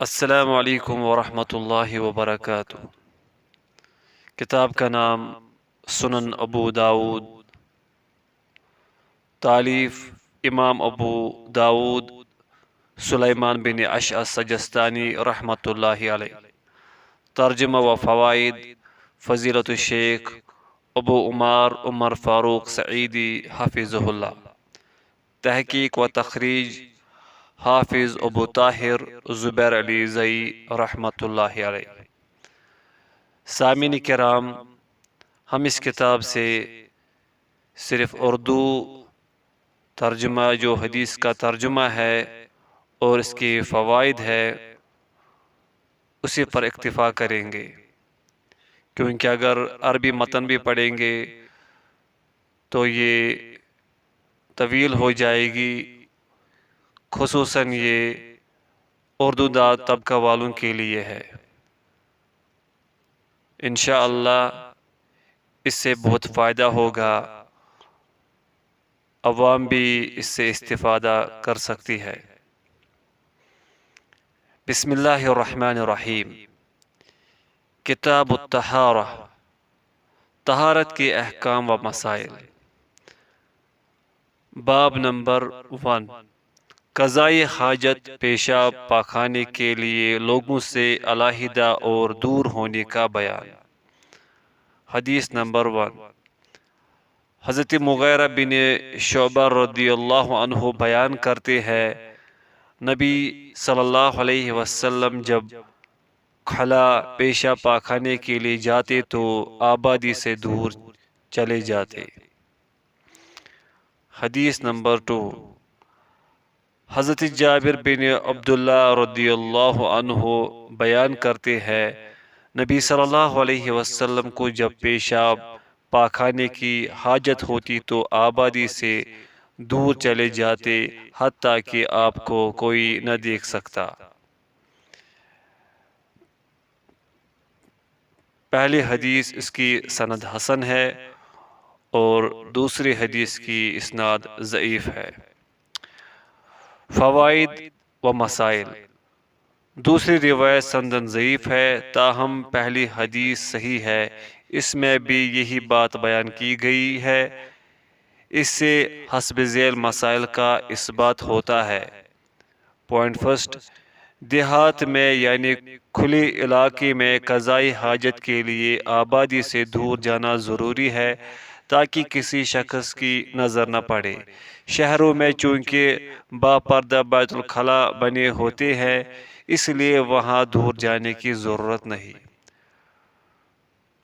السلام علیکم ورحمۃ اللہ وبرکاتہ۔ کتاب کا نام سنن ابو داود، تالیف امام ابو داود سلیمان بن اشعث سجستانی رحمۃ اللہ علیہ۔ ترجمہ و فوائد فضیلت الشیخ ابو عمر فاروق سعیدی حفظہ اللہ۔ تحقیق و تخریج حافظ ابو طاہر زبیر علی زئی رحمۃ اللہ علیہ۔ سامعین کرام، ہم اس کتاب سے صرف اردو ترجمہ جو حدیث کا ترجمہ ہے اور اس کے فوائد ہے اسی پر اکتفا کریں گے، کیونکہ اگر عربی متن بھی پڑھیں گے تو یہ طویل ہو جائے گی، خصوصاً یہ اردو دار طبقہ والوں کے لیے ہے۔ انشاءاللہ اس سے بہت فائدہ ہوگا، عوام بھی اس سے استفادہ کر سکتی ہے۔ بسم اللہ الرحمن الرحیم۔ کتاب الطہارہ، طہارت کے احکام و مسائل۔ باب نمبر 1، قضائے حاجت پیشاب پاخانے کے لیے لوگوں سے علیحدہ اور دور ہونے کا بیان۔ حدیث نمبر 1، حضرت مغیرہ بن شعبہ رضی اللہ عنہ بیان کرتے ہیں، نبی صلی اللہ علیہ وسلم جب خلا پیشاب پاخانے کے لیے جاتے تو آبادی سے دور چلے جاتے۔ حدیث نمبر 2، حضرت جابر بن عبداللہ رضی اللہ عنہ بیان کرتے ہیں، نبی صلی اللہ علیہ وسلم کو جب پیشاب پاخانے کی حاجت ہوتی تو آبادی سے دور چلے جاتے حتیٰ کہ آپ کو کوئی نہ دیکھ سکتا۔ پہلی حدیث اس کی سند حسن ہے اور دوسری حدیث کی اسناد ضعیف ہے۔ فوائد و مسائل۔ دوسری روایت سندن ضعیف ہے، تاہم پہلی حدیث صحیح ہے، اس میں بھی یہی بات بیان کی گئی ہے۔ اس سے حسب ذیل مسائل کا اثبات ہوتا ہے۔ پوائنٹ فرسٹ، دیہات میں یعنی کھلے علاقے میں قضائی حاجت کے لیے آبادی سے دور جانا ضروری ہے تاکہ کسی شخص کی نظر نہ پڑے۔ شہروں میں چونکہ باپردہ بیت الخلا بنے ہوتے ہیں، اس لیے وہاں دور جانے کی ضرورت نہیں۔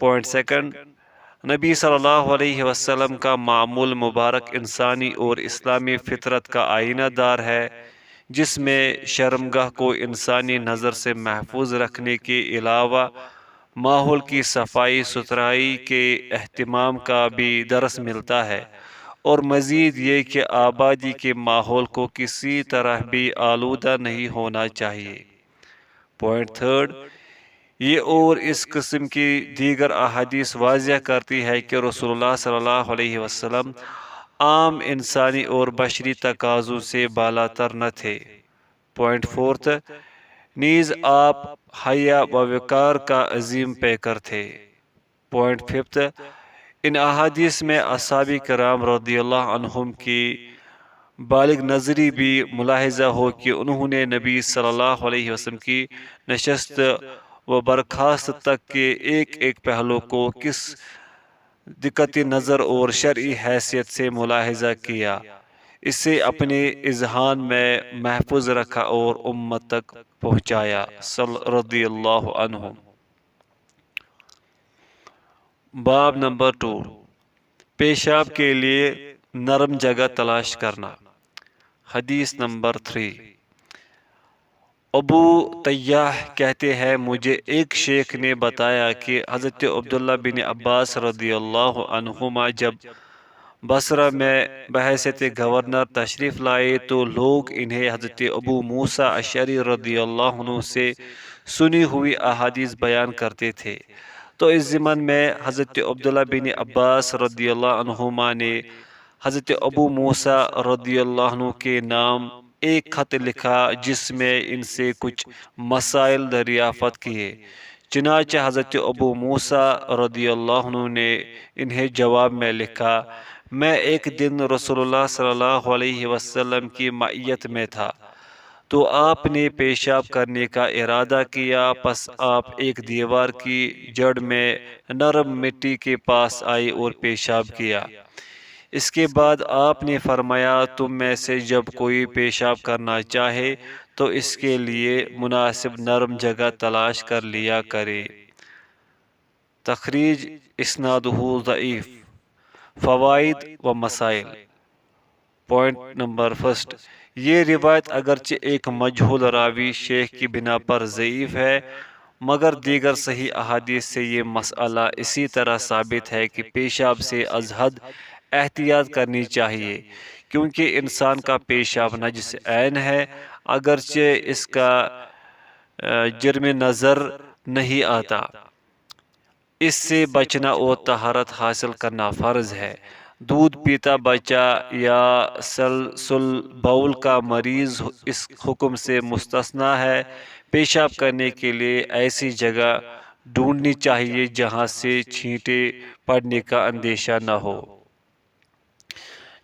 پوائنٹ سیکنڈ، نبی صلی اللہ علیہ وسلم کا معمول مبارک انسانی اور اسلامی فطرت کا آئینہ دار ہے، جس میں شرمگاہ کو انسانی نظر سے محفوظ رکھنے کے علاوہ ماحول کی صفائی ستھرائی کے اہتمام کا بھی درس ملتا ہے، اور مزید یہ کہ آبادی کے ماحول کو کسی طرح بھی آلودہ نہیں ہونا چاہیے۔ پوائنٹ تھرڈ، یہ اور اس قسم کی دیگر احادیث واضح کرتی ہے کہ رسول اللہ صلی اللہ علیہ وسلم عام انسانی اور بشری تقاضوں سے بالاتر نہ تھے۔ پوائنٹ فورتھ، نیز آپ حیا و وقار کا عظیم پیکر تھے۔ پوائنٹ ففتھ، ان احادیث میں اصحاب کرام رضی اللہ عنہم کی بالغ نظری بھی ملاحظہ ہو کہ انہوں نے نبی صلی اللہ علیہ وسلم کی نشست و برخاست تک کے ایک ایک پہلو کو کس دقت نظر اور شرعی حیثیت سے ملاحظہ کیا، اسے اپنے اذہان میں محفوظ رکھا اور امت تک پہنچایا رضی اللہ عنہ۔ باب نمبر 2، پیشاب کے لیے نرم جگہ تلاش کرنا۔ حدیث نمبر 3، ابو طیاح کہتے ہیں، مجھے ایک شیخ نے بتایا کہ حضرت عبداللہ بن عباس رضی اللہ عنہما جب بصرہ میں بحیثیت گورنر تشریف لائے تو لوگ انہیں حضرت ابو موسیٰ اشعری رضی اللہ عنہ سے سنی ہوئی احادیث بیان کرتے تھے، تو اس ضمن میں حضرت عبداللہ بن عباس رضی اللہ عنہما نے حضرت ابو موسیٰ رضی اللہ عنہ کے نام ایک خط لکھا جس میں ان سے کچھ مسائل دریافت کیے۔ چنانچہ حضرت ابو موسیٰ رضی اللہ عنہ نے انہیں جواب میں لکھا، میں ایک دن رسول اللہ صلی اللہ علیہ وسلم کی معیت میں تھا، تو آپ نے پیشاب کرنے کا ارادہ کیا، پس آپ ایک دیوار کی جڑ میں نرم مٹی کے پاس آئے اور پیشاب کیا۔ اس کے بعد آپ نے فرمایا، تم میں سے جب کوئی پیشاب کرنا چاہے تو اس کے لیے مناسب نرم جگہ تلاش کر لیا کرے۔ تخریج اسنادہ ضعیف۔ فوائد و مسائل۔ پوائنٹ نمبر فرسٹ، یہ روایت اگرچہ ایک مجہول راوی شیخ کی بنا پر ضعیف ہے، مگر دیگر صحیح احادیث سے یہ مسئلہ اسی طرح ثابت ہے کہ پیشاب سے از حد احتیاط کرنی چاہیے، کیونکہ انسان کا پیشاب نجس عین ہے، اگرچہ اس کا جرم نظر نہیں آتا۔ اس سے بچنا اور طہارت حاصل کرنا فرض ہے۔ دودھ پیتا بچہ یا سلسل بول کا مریض اس حکم سے مستثنیٰ ہے۔ پیشاب کرنے کے لیے ایسی جگہ ڈھونڈنی چاہیے جہاں سے چھینٹے پڑنے کا اندیشہ نہ ہو۔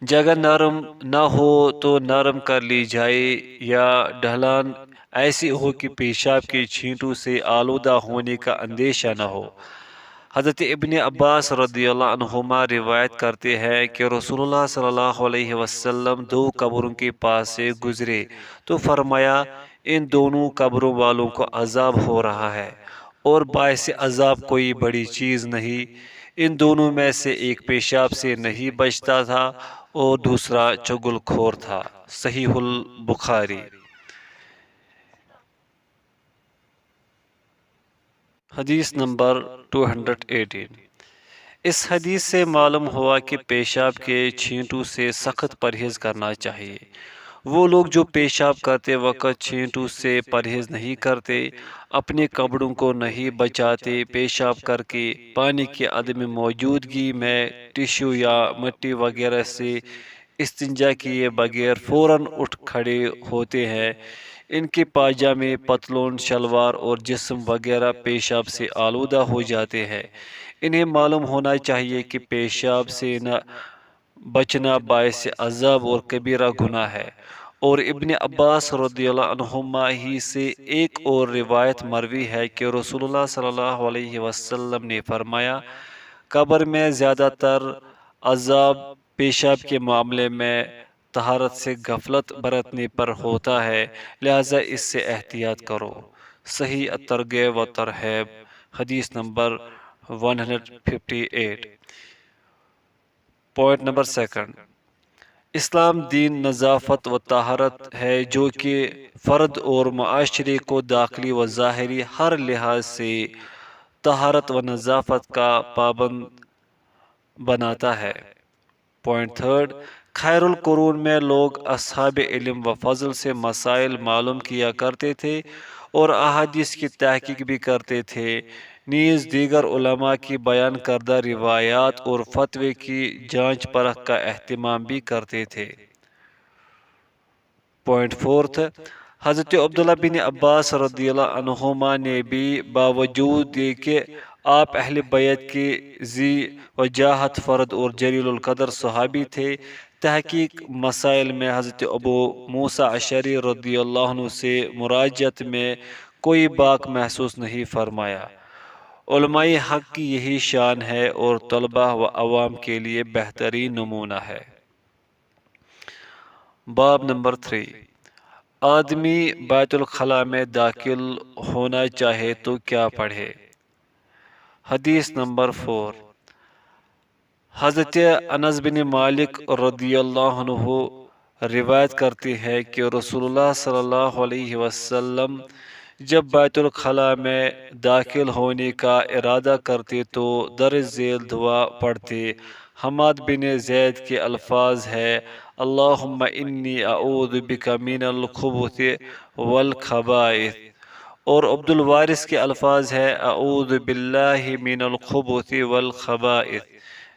جگہ نرم نہ ہو تو نرم کر لی جائے یا ڈھلان ایسی ہو کہ پیشاب کے چھینٹوں سے آلودہ ہونے کا اندیشہ نہ ہو۔ حضرت ابن عباس رضی اللہ عنہما روایت کرتے ہیں کہ رسول اللہ صلی اللہ علیہ وسلم دو قبروں کے پاس سے گزرے تو فرمایا، ان دونوں قبروں والوں کو عذاب ہو رہا ہے، اور باعث عذاب کوئی بڑی چیز نہیں۔ ان دونوں میں سے ایک پیشاب سے نہیں بچتا تھا اور دوسرا چغل خور تھا۔ صحیح البخاری۔ حدیث نمبر 218۔ اس حدیث سے معلوم ہوا کہ پیشاب کے چھینٹوں سے سخت پرہیز کرنا چاہیے۔ وہ لوگ جو پیشاب کرتے وقت چھینٹوں سے پرہیز نہیں کرتے، اپنے کپڑوں کو نہیں بچاتے، پیشاب کر کے پانی کی عدم موجودگی میں ٹشو یا مٹی وغیرہ سے استنجا کیے بغیر فوراً اٹھ کھڑے ہوتے ہیں، ان کے پاجامے، پتلون، شلوار اور جسم وغیرہ پیشاب سے آلودہ ہو جاتے ہیں۔ انہیں معلوم ہونا چاہیے کہ پیشاب سے نہ بچنا باعث عذاب اور کبیرہ گناہ ہے۔ اور ابن عباس رضی اللہ عنہما ہی سے ایک اور روایت مروی ہے کہ رسول اللہ صلی اللہ علیہ وسلم نے فرمایا، قبر میں زیادہ تر عذاب پیشاب کے معاملے میں طہارت سے غفلت برتنے پر ہوتا ہے، لہذا اس سے احتیاط کرو۔ صحیح الترغیب و ترہیب، حدیث نمبر 158۔ پوائنٹ نمبر سیکنڈ، اسلام دین نظافت و طہارت ہے جو کہ فرد اور معاشرے کو داخلی و ظاہری ہر لحاظ سے طہارت و نظافت کا پابند بناتا ہے۔ پوائنٹ تھرڈ، خیر القرون میں لوگ اصحاب علم و فضل سے مسائل معلوم کیا کرتے تھے اور احادیث کی تحقیق بھی کرتے تھے، نیز دیگر علماء کی بیان کردہ روایات اور فتوے کی جانچ پرکھ کا اہتمام بھی کرتے تھے۔ پوائنٹ فورتھ، حضرت عبداللہ بن عباس رضی اللہ عنہما نے بھی باوجود یہ کہ آپ اہل بیت کے ذی وجاہت فرد اور جلیل القدر صحابی تھے، تحقیق مسائل میں حضرت ابو موسیٰ اشعری رضی اللہ عنہ سے مراجعت میں کوئی باک محسوس نہیں فرمایا۔ علماء حق کی یہی شان ہے اور طلباء و عوام کے لیے بہترین نمونہ ہے۔ باب نمبر 3، آدمی بیت الخلاء میں داخل ہونا چاہے تو کیا پڑھے؟ حدیث نمبر 4، حضرت انس بن مالک رضی اللہ عنہ روایت کرتے ہیں کہ رسول اللہ صلی اللہ علیہ وسلم جب بیت الخلاء میں داخل ہونے کا ارادہ کرتے تو در ذیل دعا پڑھتے۔ حماد بن زید کے الفاظ ہے، اللہم انی اعوذ بک من الخبث والخبائث، اور عبد الوارث کے الفاظ ہے، اعوذ باللہ من الخبث والخبائث،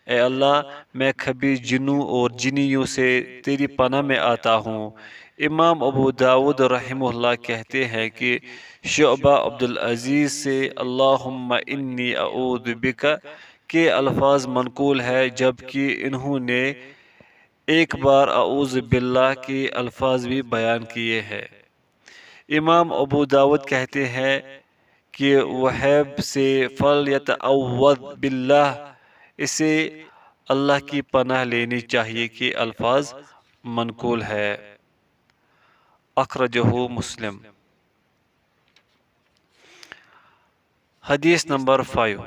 اے اللہ میں خبیث جنوں اور جنیوں سے تیری پناہ میں آتا ہوں۔ امام ابو داود رحمہ اللہ کہتے ہیں کہ شعبہ عبدالعزیز سے اللہم انی اعوذ بک کے الفاظ منقول ہے، جبکہ انہوں نے ایک بار اعوذ باللہ کے الفاظ بھی بیان کیے ہیں۔ امام ابو داود کہتے ہیں کہ وہیب سے فلیتعوذ باللہ، اسے اللہ کی پناہ لینی چاہیے کہ الفاظ منقول ہے۔ اخرجہ مسلم۔ حدیث نمبر 5۔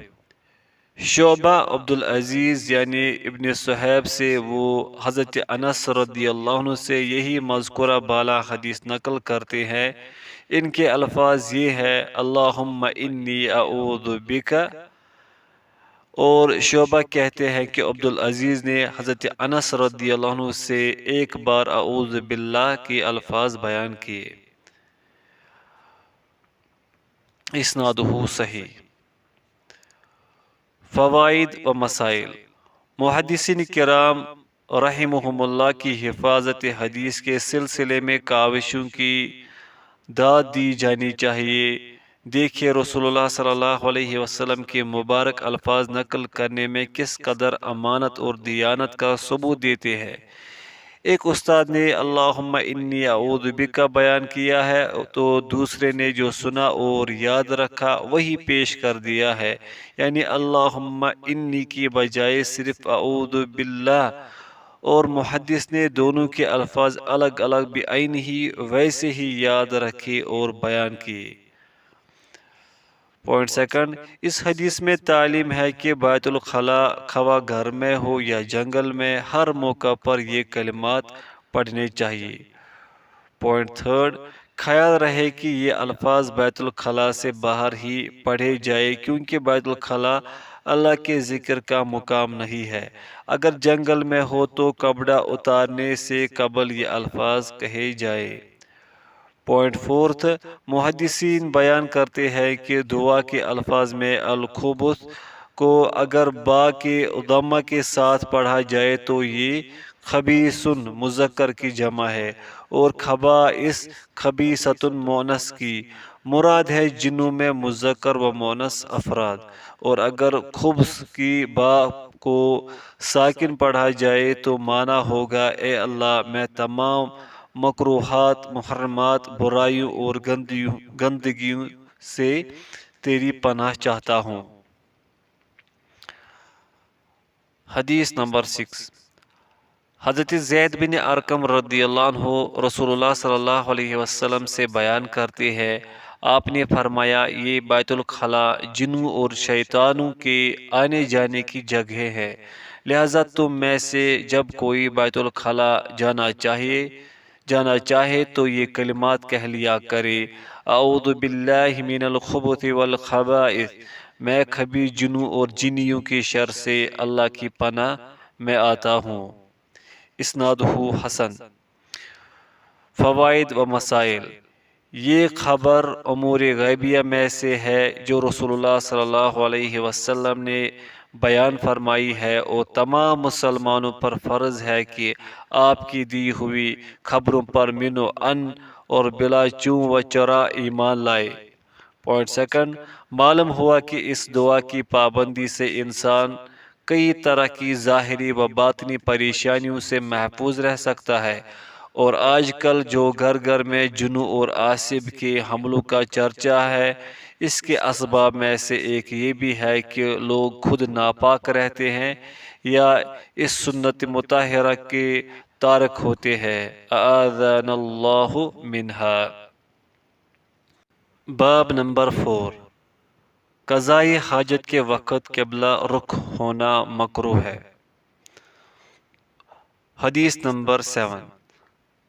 شعبہ عبدالعزیز یعنی ابن صہیب سے وہ حضرت انس رضی اللہ عنہ سے یہی مذکورہ بالا حدیث نقل کرتے ہیں۔ ان کے الفاظ یہ ہے اللہم انی اعوذ بک، اور شعبہ کہتے ہیں کہ عبدالعزیز نے حضرت انس رضی اللہ عنہ سے ایک بار اعوذ باللہ کے الفاظ بیان کیے۔ اسنادہ صحیح۔ فوائد و مسائل۔ محدثین کرام رحمہم اللہ کی حفاظت حدیث کے سلسلے میں کاوشوں کی داد دی جانی چاہیے۔ دیکھیے رسول اللہ صلی اللہ علیہ وسلم کے مبارک الفاظ نقل کرنے میں کس قدر امانت اور دیانت کا ثبوت دیتے ہیں۔ ایک استاد نے اللہم انی اعوذ بک بیان کیا ہے تو دوسرے نے جو سنا اور یاد رکھا وہی پیش کر دیا ہے، یعنی اللہم انی کی بجائے صرف اعوذ باللہ، اور محدث نے دونوں کے الفاظ الگ الگ بعین ہی ویسے ہی یاد رکھے اور بیان کیے۔ پوائنٹ سیکنڈ، اس حدیث میں تعلیم ہے کہ بیت الخلاء خواہ گھر میں ہو یا جنگل میں ہر موقع پر یہ کلمات پڑھنے چاہیے۔ پوائنٹ تھرڈ، خیال رہے کہ یہ الفاظ بیت الخلاء سے باہر ہی پڑھے جائے کیونکہ بیت الخلاء اللہ کے ذکر کا مقام نہیں ہے۔ اگر جنگل میں ہو تو کپڑا اتارنے سے قبل یہ الفاظ کہے جائے۔ پوائنٹ فورتھ، محدثین بیان کرتے ہیں کہ دعا کے الفاظ میں الخبث کو اگر با کے ضمہ کے ساتھ پڑھا جائے تو یہ خبیثن مذکر کی جمع ہے، اور خبائث خبیثۃ مؤنث کی مراد ہے جنوں میں مذکر و مؤنث افراد، اور اگر خبث کی با کو ساکن پڑھا جائے تو معنی ہوگا اے اللہ میں تمام مکروہات، محرمات، برائیوں اور گندگیوں سے تیری پناہ چاہتا ہوں۔ حدیث نمبر 6۔ حضرت زید بن ارقم رضی اللہ عنہ رسول اللہ صلی اللہ علیہ وسلم سے بیان کرتے ہیں، آپ نے فرمایا یہ بیت الخلاء جنوں اور شیطانوں کے آنے جانے کی جگہ ہے، لہذا تم میں سے جب کوئی بیت الخلاء جانا چاہے تو یہ کلمات کہہ لیا کرے اعوذ باللہ من الخبث والخبائث، میں خبیث جنوں اور جنیوں کے شر سے اللہ کی پناہ میں آتا ہوں۔ اسنادہ حسن۔ فوائد و مسائل۔ یہ خبر امور غیبیہ میں سے ہے جو رسول اللہ صلی اللہ علیہ وسلم نے بیان فرمائی ہے، اور تمام مسلمانوں پر فرض ہے کہ آپ کی دی ہوئی خبروں پر من و ان اور بلا چوں و چرا ایمان لائے۔ پوائنٹ سیکنڈ، معلوم ہوا کہ اس دعا کی پابندی سے انسان کئی طرح کی ظاہری و باطنی پریشانیوں سے محفوظ رہ سکتا ہے، اور آج کل جو گھر گھر میں جنوں اور عاصب کے حملوں کا چرچا ہے، اس کے اسباب میں سے ایک یہ بھی ہے کہ لوگ خود ناپاک رہتے ہیں یا اس سنت مطہرہ کے تارک ہوتے ہیں، اعاذنا اللہ منہا۔ باب نمبر 4۔ قضاء حاجت کے وقت قبلہ رخ ہونا مکروہ ہے۔ حدیث نمبر 7۔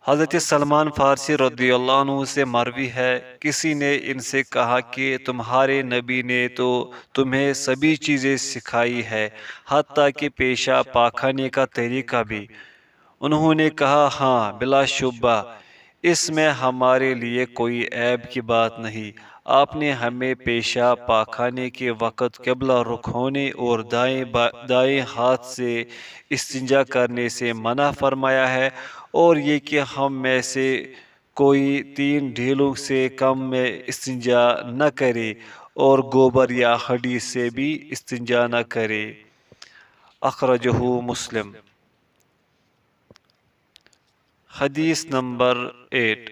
حضرت سلمان فارسی رضی اللہ عنہ سے مروی ہے، کسی نے ان سے کہا کہ تمہارے نبی نے تو تمہیں سبھی چیزیں سکھائی ہے، حتیٰ کہ پیشاب پاکھانے کا طریقہ بھی۔ انہوں نے کہا ہاں بلا شبہ، اس میں ہمارے لیے کوئی عیب کی بات نہیں۔ آپ نے ہمیں پیشاب پاکھانے کے وقت قبلہ رخ ہونے اور دائیں ہاتھ سے استنجا کرنے سے منع فرمایا ہے، اور یہ کہ ہم میں سے کوئی 3 ڈھیلوں سے کم میں استنجا نہ کرے اور گوبر یا ہڈی سے بھی استنجا نہ کرے۔ اخرجہ مسلم۔ حدیث نمبر 8۔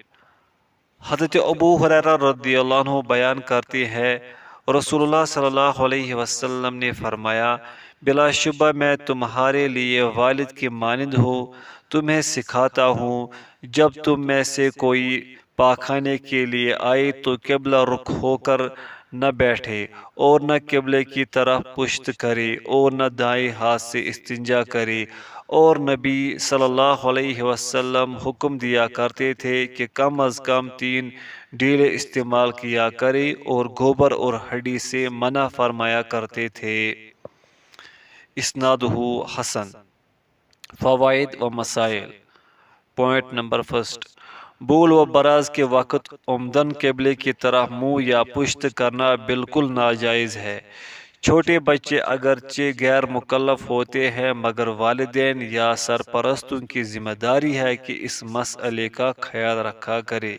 حضرت ابو ہریرہ رضی اللہ عنہ بیان کرتے ہیں، رسول اللہ صلی اللہ علیہ وسلم نے فرمایا، بلا شبہ میں تمہارے لیے والد کے مانند ہوں، تمہیں سکھاتا ہوں، جب تم میں سے کوئی پاخانے کے لیے آئے تو قبلہ رخ ہو کر نہ بیٹھے اور نہ قبلے کی طرف پشت کرے اور نہ دائیں ہاتھ سے استنجا کرے۔ اور نبی صلی اللہ علیہ وسلم حکم دیا کرتے تھے کہ کم از کم 3 ڈیلے استعمال کیا کرے اور گوبر اور ہڈی سے منع فرمایا کرتے تھے۔ اسنادہ حسن۔ فوائد و مسائل۔ Point number 1۔ بول و براز کے وقت عمدن قبلے کی طرف منہ یا پشت کرنا بالکل ناجائز ہے۔ چھوٹے بچے اگرچہ غیر مکلف ہوتے ہیں مگر والدین یا سرپرستوں کی ذمہ داری ہے کہ اس مسئلے کا خیال رکھا کرے۔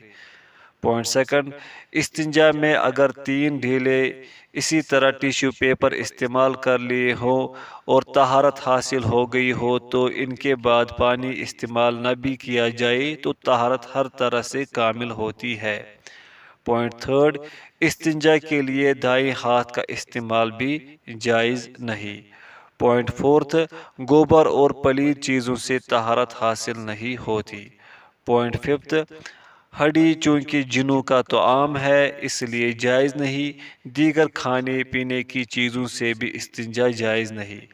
پوائنٹ 2۔ استنجا میں اگر 3 ڈھیلے اسی طرح ٹیشو پیپر استعمال کر لیے ہوں اور طہارت حاصل ہو گئی ہو تو ان کے بعد پانی استعمال نہ بھی کیا جائے تو طہارت ہر طرح سے کامل ہوتی ہے۔ پوائنٹ 3۔ استنجا کے لیے دائیں ہاتھ کا استعمال بھی جائز نہیں۔ پوائنٹ 4۔ گوبر اور پلید چیزوں سے طہارت حاصل نہیں ہوتی۔ پوائنٹ 5۔ ہڈی چونکہ جنوں کا طعام ہے اس لیے جائز نہیں، دیگر کھانے پینے کی چیزوں سے بھی استنجا جائز نہیں۔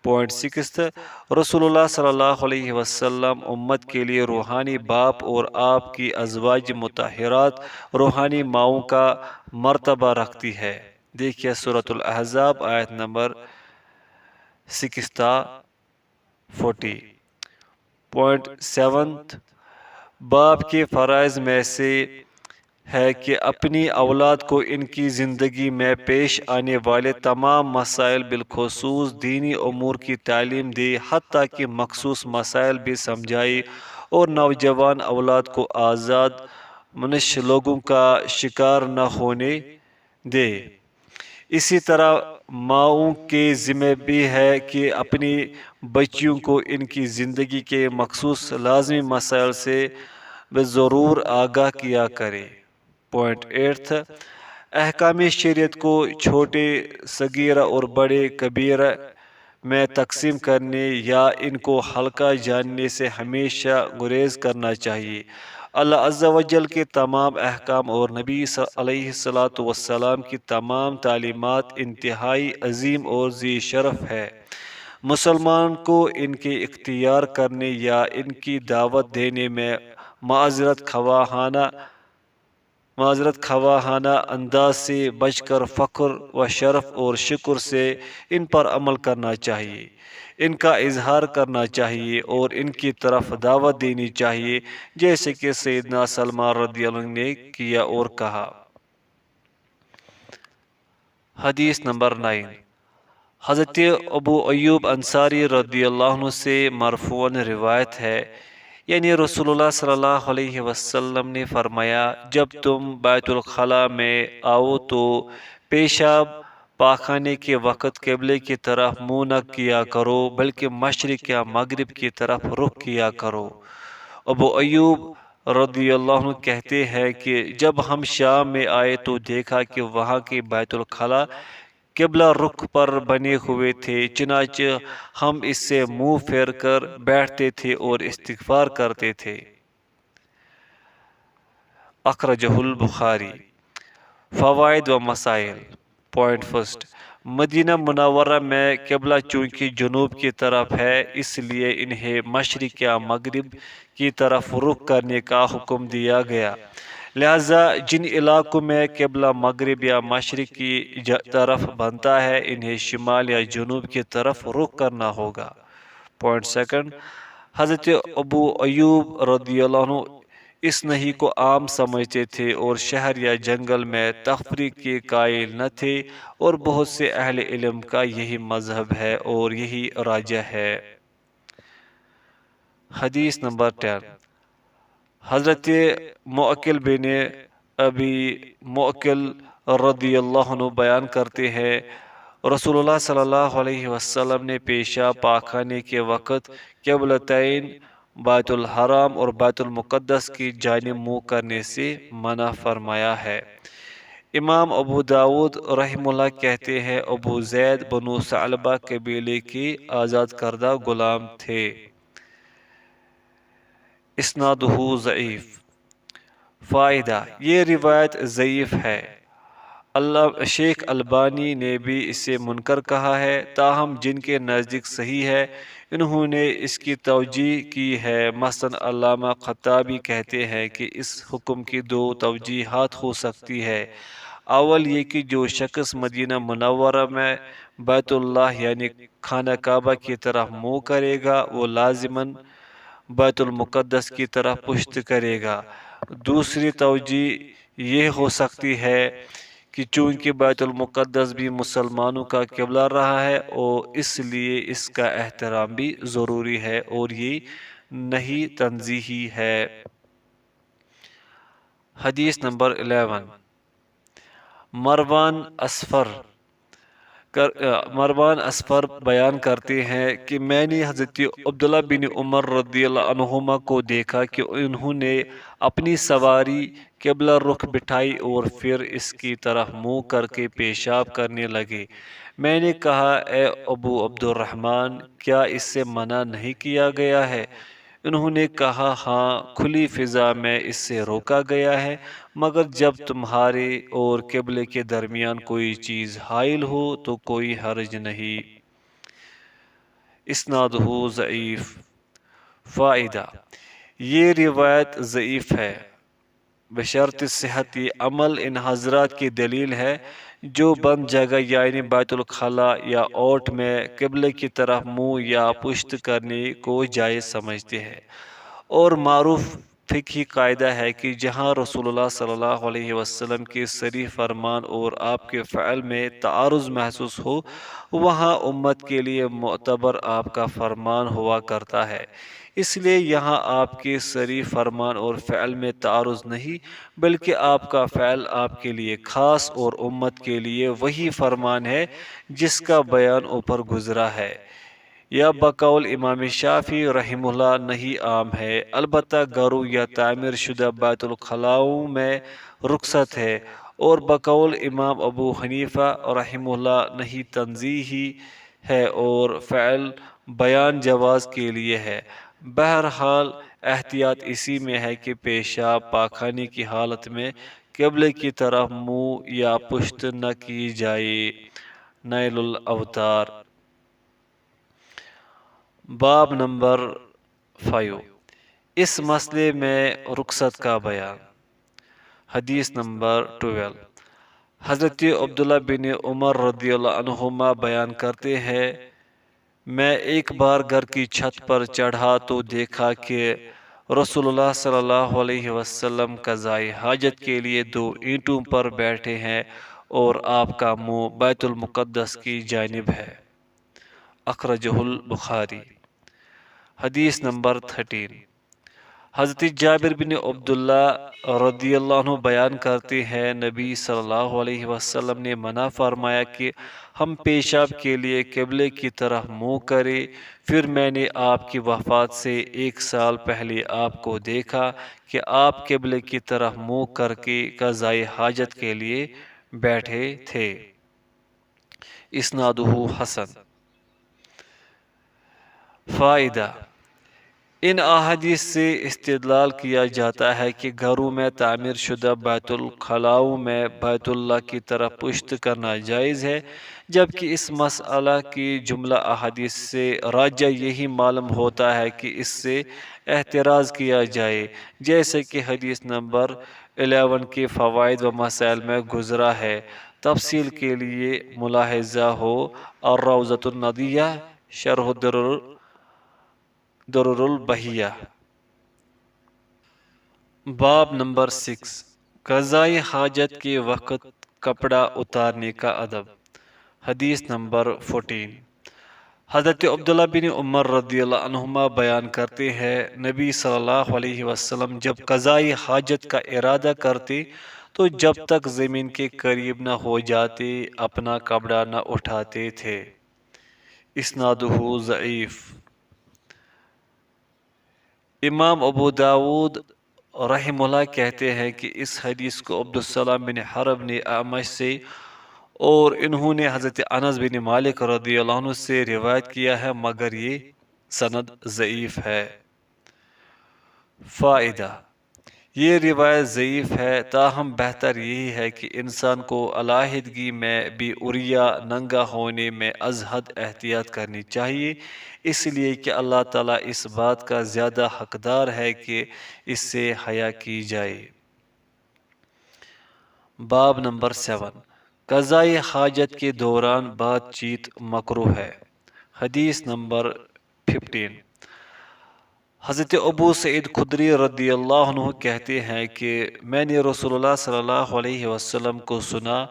پوائنٹ 6۔ رسول اللہ صلی اللہ علیہ وسلم امت کے لیے روحانی باپ اور آپ کی ازواج مطہرات روحانی ماؤں کا مرتبہ رکھتی ہے۔ دیکھیے سورۃ الاحزاب آیت نمبر 40۔ پوائنٹ 7۔ باپ کے فرائض میں سے ہے کہ اپنی اولاد کو ان کی زندگی میں پیش آنے والے تمام مسائل بالخصوص دینی امور کی تعلیم دے، حتیٰ کہ مخصوص مسائل بھی سمجھائے اور نوجوان اولاد کو آزاد منش لوگوں کا شکار نہ ہونے دے۔ اسی طرح ماؤں کے ذمہ بھی ہے کہ اپنی بچیوں کو ان کی زندگی کے مخصوص لازمی مسائل سے بضرور آگاہ کیا کرے۔ پوائنٹ 8۔ احکام شریعت کو چھوٹے صغیرہ اور بڑے کبیرہ میں تقسیم کرنے یا ان کو ہلکا جاننے سے ہمیشہ گریز کرنا چاہیے۔ اللہ عز و جل کے تمام احکام اور نبی علیہ السلام کی تمام تعلیمات انتہائی عظیم اور ذی شرف ہے۔ مسلمان کو ان کے اختیار کرنے یا ان کی دعوت دینے میں معذرت خواہانہ انداز سے بچ کر فخر و شرف اور شکر سے ان پر عمل کرنا چاہیے، ان کا اظہار کرنا چاہیے اور ان کی طرف دعوت دینی چاہیے، جیسے کہ سیدنا سلمان رضی اللہ عنہ نے کیا اور کہا۔ حدیث نمبر 9۔ حضرت ابو ایوب انصاری رضی اللہ عنہ سے مرفوعاً روایت ہے، یعنی رسول اللہ صلی اللہ علیہ وسلم نے فرمایا، جب تم بیت الخلاء میں آؤ تو پیشاب پاخانے کے وقت قبلے کی طرف منہ نہ کیا کرو بلکہ مشرق یا مغرب کی طرف رخ کیا کرو۔ ابو ایوب رضی اللہ عنہ کہتے ہیں کہ جب ہم شام میں آئے تو دیکھا کہ وہاں کے بیت الخلاء قبلہ رخ پر بنے ہوئے تھے، چنانچہ ہم اس سے منہ پھیر کر بیٹھتے تھے اور استغفار کرتے تھے۔ اخرجہ البخاری۔ فوائد و مسائل۔ پوائنٹ 1۔ مدینہ منورہ میں قبلہ چونکہ جنوب کی طرف ہے اس لیے انہیں مشرق یا مغرب کی طرف رخ کرنے کا حکم دیا گیا، لہذا جن علاقوں میں قبلہ مغرب یا مشرق کی طرف بنتا ہے انہیں شمال یا جنوب کی طرف رخ کرنا ہوگا۔ پوائنٹ 2۔ حضرت ابو ایوب رضی اللہ عنہ اس نہی کو عام سمجھتے تھے اور شہر یا جنگل میں تفریق کے قائل نہ تھے، اور بہت سے اہل علم کا یہی مذہب ہے اور یہی راجح ہے۔ حدیث نمبر 10، حضرت معقل بن ابی معقل رضی اللہ عنہ بیان کرتے ہیں، رسول اللہ صلی اللہ علیہ وسلم نے پیشاب پاخانے کے وقت قبلتین بیت الحرام اور بیت المقدس کی جانب منہ کرنے سے منع فرمایا ہے۔ امام ابو داود رحم اللہ کہتے ہیں، ابو زید بنو ثعلبہ قبیلے کے آزاد کردہ غلام تھے۔ اسنادہ ضعیف۔ فائدہ، یہ روایت ضعیف ہے۔ شیخ البانی نے بھی اسے منکر کہا ہے، تاہم جن کے نزدیک صحیح ہے انہوں نے اس کی توجیح کی ہے۔ مثلا علامہ خطابی کہتے ہیں کہ اس حکم کی دو توجیحات ہو سکتی ہے۔ اول یہ کہ جو شخص مدینہ منورہ میں بیت اللہ یعنی خانہ کعبہ کی طرف منہ کرے گا وہ لازماً بیت المقدس کی طرف پشت کرے گا۔ دوسری توجیہ یہ ہو سکتی ہے کہ چونکہ بیت المقدس بھی مسلمانوں کا قبلہ رہا ہے اور اس لیے اس کا احترام بھی ضروری ہے اور یہ نہیں تنزیہی ہے۔ حدیث نمبر 11، مروان اسفر بیان کرتے ہیں کہ میں نے حضرت عبداللہ بن عمر رضی اللہ عنہما کو دیکھا کہ انہوں نے اپنی سواری قبلہ رخ بٹھائی اور پھر اس کی طرف منہ کر کے پیشاب کرنے لگے۔ میں نے کہا، اے ابو عبد الرحمن، کیا اس سے منع نہیں کیا گیا ہے؟ انہوں نے کہا، ہاں، کھلی فضا میں اس سے روکا گیا ہے، مگر جب تمہارے اور قبلے کے درمیان کوئی چیز حائل ہو تو کوئی حرج نہیں۔ اسنادہ ضعیف۔ فائدہ، یہ روایت ضعیف ہے بشرط صحت عمل ان حضرات کی دلیل ہے جو بند جگہ یعنی بیت الخلاء یا اوٹ میں قبلے کی طرف منہ یا پشت کرنے کو جائز سمجھتے ہیں، اور معروف فقہی قاعدہ ہے کہ جہاں رسول اللہ صلی اللہ علیہ وسلم کے صریح فرمان اور آپ کے فعل میں تعارض محسوس ہو وہاں امت کے لیے معتبر آپ کا فرمان ہوا کرتا ہے۔ اس لیے یہاں آپ کے صریح فرمان اور فعل میں تعارض نہیں، بلکہ آپ کا فعل آپ کے لیے خاص اور امت کے لیے وہی فرمان ہے جس کا بیان اوپر گزرا ہے، یا بقول امام شافعی رحمہ اللہ نہیں عام ہے، البتہ گھروں یا تعمیر شدہ بیت الخلاؤں میں رخصت ہے، اور بقول امام ابو حنیفہ رحمہ اللہ نہیں تنزیہی ہے اور فعل بیان جواز کے لیے ہے۔ بہرحال احتیاط اسی میں ہے کہ پیشاب پاخانے کی حالت میں قبلے کی طرف منہ یا پشت نہ کی جائے۔ نیل الاوتار۔ باب نمبر 5، اس مسئلے میں رخصت کا بیان۔ حدیث نمبر 12، حضرت عبداللہ بن عمر رضی اللہ عنہما بیان کرتے ہیں، میں ایک بار گھر کی چھت پر چڑھا تو دیکھا کہ رسول اللہ صلی اللہ علیہ وسلم قضائے حاجت کے لیے 2 اینٹوں پر بیٹھے ہیں اور آپ کا منہ بیت المقدس کی جانب ہے۔ اخرجہ البخاری۔ حدیث نمبر 13، حضرت جابر بن عبداللہ رضی اللہ عنہ بیان کرتے ہیں، نبی صلی اللہ علیہ وسلم نے منع فرمایا کہ ہم پیشاب کے لیے قبلے کی طرف منہ کریں۔ پھر میں نے آپ کی وفات سے 1 سال پہلے آپ کو دیکھا کہ آپ قبلے کی طرف منہ کر کے قضائے حاجت کے لیے بیٹھے تھے۔ اسنادہ حسن۔ فائدہ، ان احادیث سے استدلال کیا جاتا ہے کہ گھروں میں تعمیر شدہ بیت الخلاؤں میں بیت اللہ کی طرف پشت کرنا جائز ہے، جبکہ اس مسئلہ کی جملہ احادیث سے راجح یہی معلوم ہوتا ہے کہ اس سے احتراز کیا جائے، جیسے کہ حدیث نمبر 11 کے فوائد و مسائل میں گزرا ہے۔ تفصیل کے لیے ملاحظہ ہو الروضۃ الندیہ شرح درر البہیہ۔ باب نمبر 6، قضائے حاجت کے وقت کپڑا اتارنے کا ادب۔ حدیث نمبر 14، حضرت عبداللہ بن عمر رضی اللہ عنہما بیان کرتے ہیں، نبی صلی اللہ علیہ وسلم جب قضائی حاجت کا ارادہ کرتے تو جب تک زمین کے قریب نہ ہو جاتے اپنا کپڑا نہ اٹھاتے تھے۔ اسنادہ ضعیف۔ امام ابو داود رحمہ اللہ کہتے ہیں کہ اس حدیث کو عبدالسلام بن حرب نے اعمش سے اور انہوں نے حضرت انس بن مالک رضی اللہ عنہ سے روایت کیا ہے، مگر یہ سند ضعیف ہے۔ فائدہ: یہ روایت ضعیف ہے، تاہم بہتر یہی ہے کہ انسان کو علیحدگی میں بھی عریاں ننگا ہونے میں از حد احتیاط کرنی چاہیے، اس لیے کہ اللہ تعالیٰ اس بات کا زیادہ حقدار ہے کہ اس سے حیا کی جائے۔ باب نمبر 7، قضائی حاجت کے دوران بات چیت مکروہ ہے۔ حدیث نمبر 15، حضرت ابو سعید خدری رضی اللہ عنہ کہتے ہیں کہ میں نے رسول اللہ صلی اللہ علیہ وسلم کو سنا،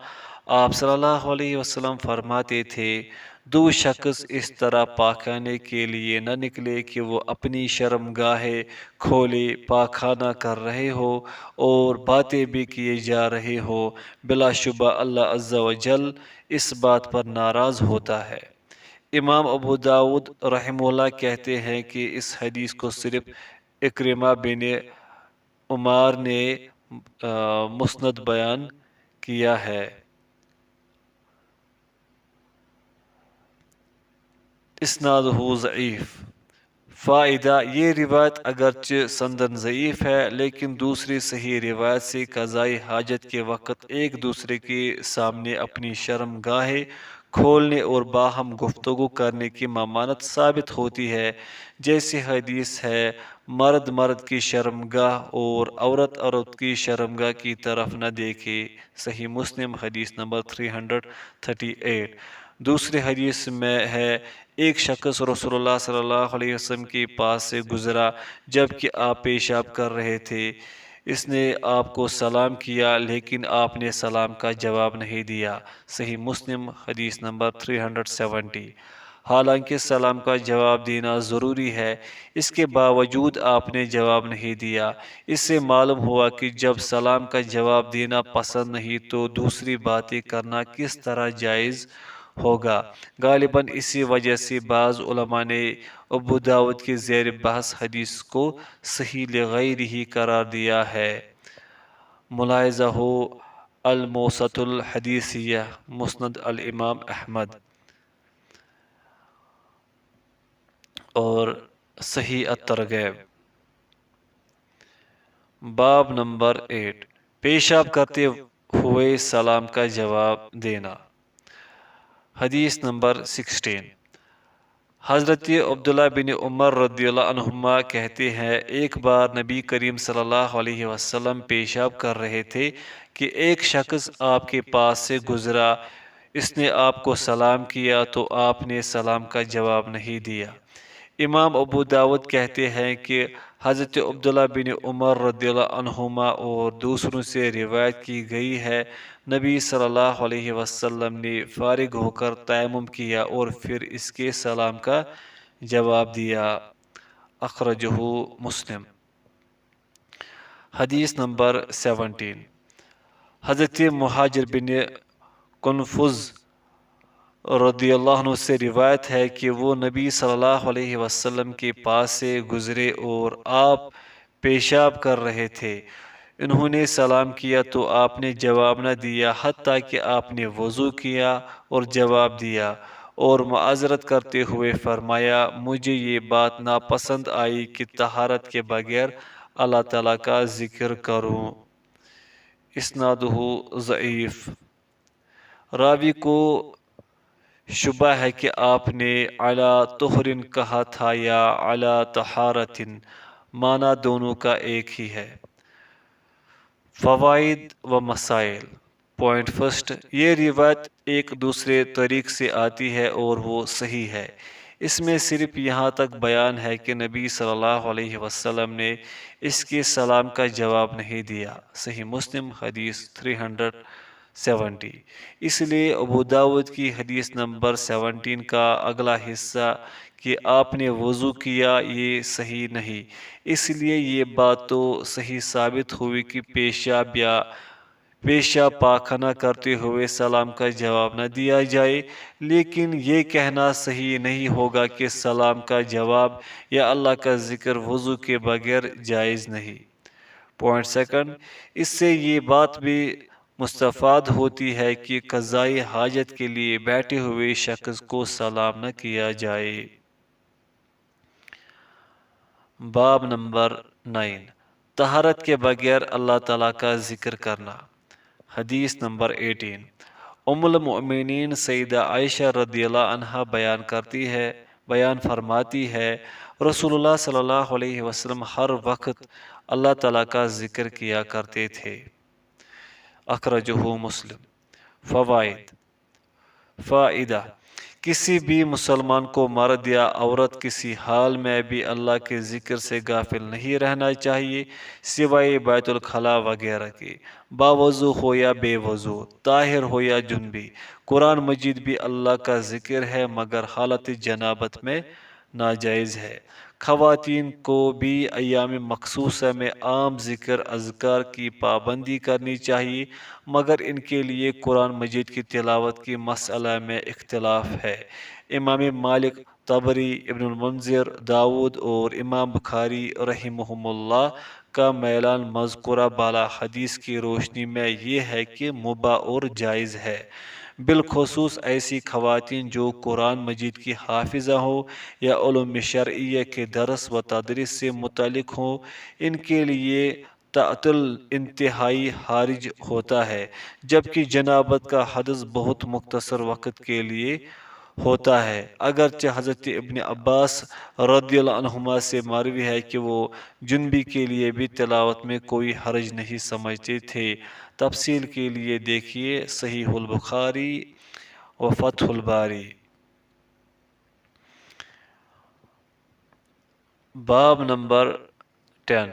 آپ صلی اللہ علیہ وسلم فرماتے تھے، دو شخص اس طرح پاخانے کے لیے نہ نکلے کہ وہ اپنی شرمگاہیں کھولے پاخانہ کر رہے ہو اور باتیں بھی کیے جا رہے ہو، بلا شبہ اللہ عز و جل اس بات پر ناراض ہوتا ہے۔ امام ابو داود رحمہ اللہ کہتے ہیں کہ اس حدیث کو صرف اکرمہ بن عمار نے مسند بیان کیا ہے۔ اسنادہ ضعیف۔ فائدہ: یہ روایت اگرچہ سندن ضعیف ہے لیکن دوسری صحیح روایت سے قضائی حاجت کے وقت ایک دوسرے کے سامنے اپنی شرم گاہیں کھولنے اور باہم گفتگو کرنے کی ممانعت ثابت ہوتی ہے، جیسے حدیث ہے، مرد مرد کی شرمگاہ اور عورت عورت کی شرمگاہ کی طرف نہ دیکھے۔ صحیح مسلم حدیث نمبر 338۔ دوسری حدیث میں ہے، ایک شخص رسول اللہ صلی اللہ علیہ وسلم کے پاس سے گزرا جبکہ آپ پیشاب کر رہے تھے، اس نے آپ کو سلام کیا لیکن آپ نے سلام کا جواب نہیں دیا۔ صحیح مسلم حدیث نمبر 370۔ حالانکہ سلام کا جواب دینا ضروری ہے، اس کے باوجود آپ نے جواب نہیں دیا۔ اس سے معلوم ہوا کہ جب سلام کا جواب دینا پسند نہیں تو دوسری باتیں کرنا کس طرح جائز ہوگا۔ غالباً اسی وجہ سے بعض علماء نے ابو داود کی زیر بحث حدیث کو صحیح لغیرہ قرار دیا ہے۔ ملاحظہ ہو الموسط الحدیثیہ، مسند الامام احمد اور صحیح الترغیب۔ باب نمبر 8، پیشاب کرتے ہوئے سلام کا جواب دینا۔ حدیث نمبر 16، حضرت عبداللہ بن عمر رضی اللہ عنہما کہتے ہیں، ایک بار نبی کریم صلی اللہ علیہ وسلم پیشاب کر رہے تھے کہ ایک شخص آپ کے پاس سے گزرا، اس نے آپ کو سلام کیا تو آپ نے سلام کا جواب نہیں دیا۔ امام ابو داود کہتے ہیں کہ حضرت عبداللہ بن عمر رضی اللہ عنہما اور دوسروں سے روایت کی گئی ہے، نبی صلی اللہ علیہ وسلم نے فارغ ہو کر تیمم کیا اور پھر اس کے سلام کا جواب دیا۔ اخرجہ مسلم۔ حدیث نمبر 17، حضرت مہاجر بن کنفذ رضی اللہ عنہ سے روایت ہے کہ وہ نبی صلی اللہ علیہ وسلم کے پاس سے گزرے اور آپ پیشاب کر رہے تھے، انہوں نے سلام کیا تو آپ نے جواب نہ دیا حتیٰ کہ آپ نے وضو کیا اور جواب دیا اور معذرت کرتے ہوئے فرمایا، مجھے یہ بات ناپسند آئی کہ طہارت کے بغیر اللہ تعالیٰ کا ذکر کروں۔ اسنادہ ضعیف۔ راوی کو شبہ ہے کہ آپ نے علی طہرن کہا تھا یا علی طہارتن، معنی دونوں کا ایک ہی ہے۔ فوائد و مسائل۔ پوائنٹ فرسٹ، یہ روایت ایک دوسرے طریق سے آتی ہے اور وہ صحیح ہے، اس میں صرف یہاں تک بیان ہے کہ نبی صلی اللہ علیہ وسلم نے اس کے سلام کا جواب نہیں دیا۔ صحیح مسلم حدیث 70۔ اس لیے ابو داود کی حدیث نمبر 17 کا اگلا حصہ کہ آپ نے وضو کیا یہ صحیح نہیں، اس لیے یہ بات تو صحیح ثابت ہوئی کہ پیشاب یا پیشاب پاخانہ کرتے ہوئے سلام کا جواب نہ دیا جائے، لیکن یہ کہنا صحیح نہیں ہوگا کہ سلام کا جواب یا اللہ کا ذکر وضو کے بغیر جائز نہیں۔ پوائنٹ سیکنڈ، اس سے یہ بات بھی مستفاد ہوتی ہے کہ قضائی حاجت کے لیے بیٹھے ہوئے شخص کو سلام نہ کیا جائے۔ باب نمبر 9، طہارت کے بغیر اللہ تعالیٰ کا ذکر کرنا۔ حدیث نمبر 18، ام المؤمنین سیدہ عائشہ رضی اللہ عنہا بیان فرماتی ہے، رسول اللہ صلی اللہ علیہ وسلم ہر وقت اللہ تعالیٰ کا ذکر کیا کرتے تھے۔ اخرجہ مسلم۔ فوائد۔ فائدہ، کسی بھی مسلمان کو مرد یا عورت کسی حال میں بھی اللہ کے ذکر سے غافل نہیں رہنا چاہیے، سوائے بیت الخلاء وغیرہ کے، باوضو ہو یا بے وضو، طاہر ہو یا جنبی۔ قرآن مجید بھی اللہ کا ذکر ہے مگر حالت جنابت میں ناجائز ہے۔ خواتین کو بھی ایام مخصوصہ میں عام ذکر اذکار کی پابندی کرنی چاہیے، مگر ان کے لیے قرآن مجید کی تلاوت کی مسئلہ میں اختلاف ہے۔ امام مالک، طبری، ابن المنذر، داود اور امام بخاری رحمہم اللہ کا میلان مذکورہ بالا حدیث کی روشنی میں یہ ہے کہ مباح اور جائز ہے، بالخصوص ایسی خواتین جو قرآن مجید کی حافظہ ہوں یا علوم شرعیہ کے درس و تدریس سے متعلق ہوں، ان کے لیے تعطل انتہائی حرج ہوتا ہے، جبکہ جنابت کا حدث بہت مختصر وقت کے لیے ہوتا ہے۔ اگرچہ حضرت ابن عباس رضی اللہ عنہما سے مروی ہے کہ وہ جنبی کے لیے بھی تلاوت میں کوئی حرج نہیں سمجھتے تھے۔ تفصیل کے لیے دیکھیے صحیح البخاری و فتح الباری۔ باب نمبر 10،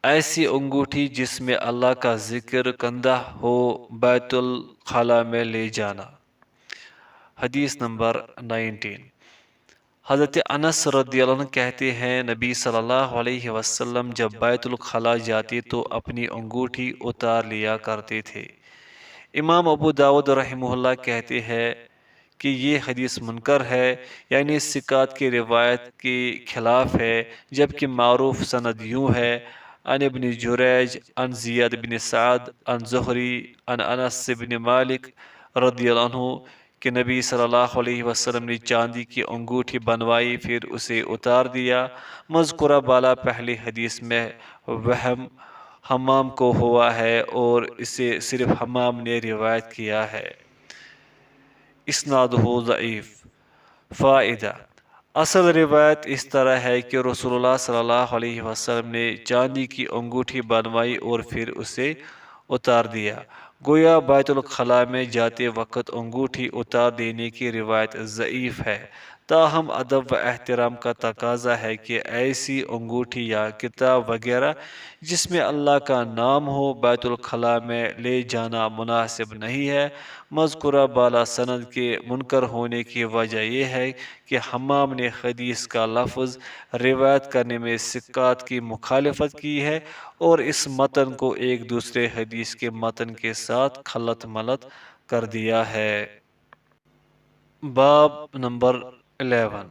ایسی انگوٹھی جس میں اللہ کا ذکر کندہ ہو بیت الخلاء میں لے جانا۔ حدیث نمبر 19، حضرت انس رضی اللہ عنہ کہتے ہیں، نبی صلی اللہ علیہ وسلم جب بیت الخلاء جاتے تو اپنی انگوٹھی اتار لیا کرتے تھے۔ امام ابو داود رحمہ اللہ کہتے ہیں کہ یہ حدیث منکر ہے، یعنی ثقات کی روایت کے خلاف ہے، جبکہ معروف سند یوں ہے، عن ابن جریج عن زیاد بن سعد عن زہری عن انس بن مالک رضی اللہ عنہ کہ نبی صلی اللہ علیہ وسلم نے چاندی کی انگوٹھی بنوائی پھر اسے اتار دیا۔ مذکورہ بالا پہلی حدیث میں وہم حمام کو ہوا ہے اور اسے صرف حمام نے روایت کیا ہے، اسنادہ ضعیف۔ فائدہ، اصل روایت اس طرح ہے کہ رسول اللہ صلی اللہ علیہ وسلم نے چاندی کی انگوٹھی بنوائی اور پھر اسے اتار دیا، گویا بیت الخلاء میں جاتے وقت انگوٹھی اتار دینے کی روایت ضعیف ہے۔ تاہم ادب و احترام کا تقاضا ہے کہ ایسی انگوٹھی یا کتاب وغیرہ جس میں اللہ کا نام ہو بیت الخلاء میں لے جانا مناسب نہیں ہے۔ مذکورہ بالا سند کے منکر ہونے کی وجہ یہ ہے کہ حمام نے حدیث کا لفظ روایت کرنے میں ثقات کی مخالفت کی ہے اور اس متن کو ایک دوسرے حدیث کے متن کے ساتھ خلط ملط کر دیا ہے۔ باب نمبر 11،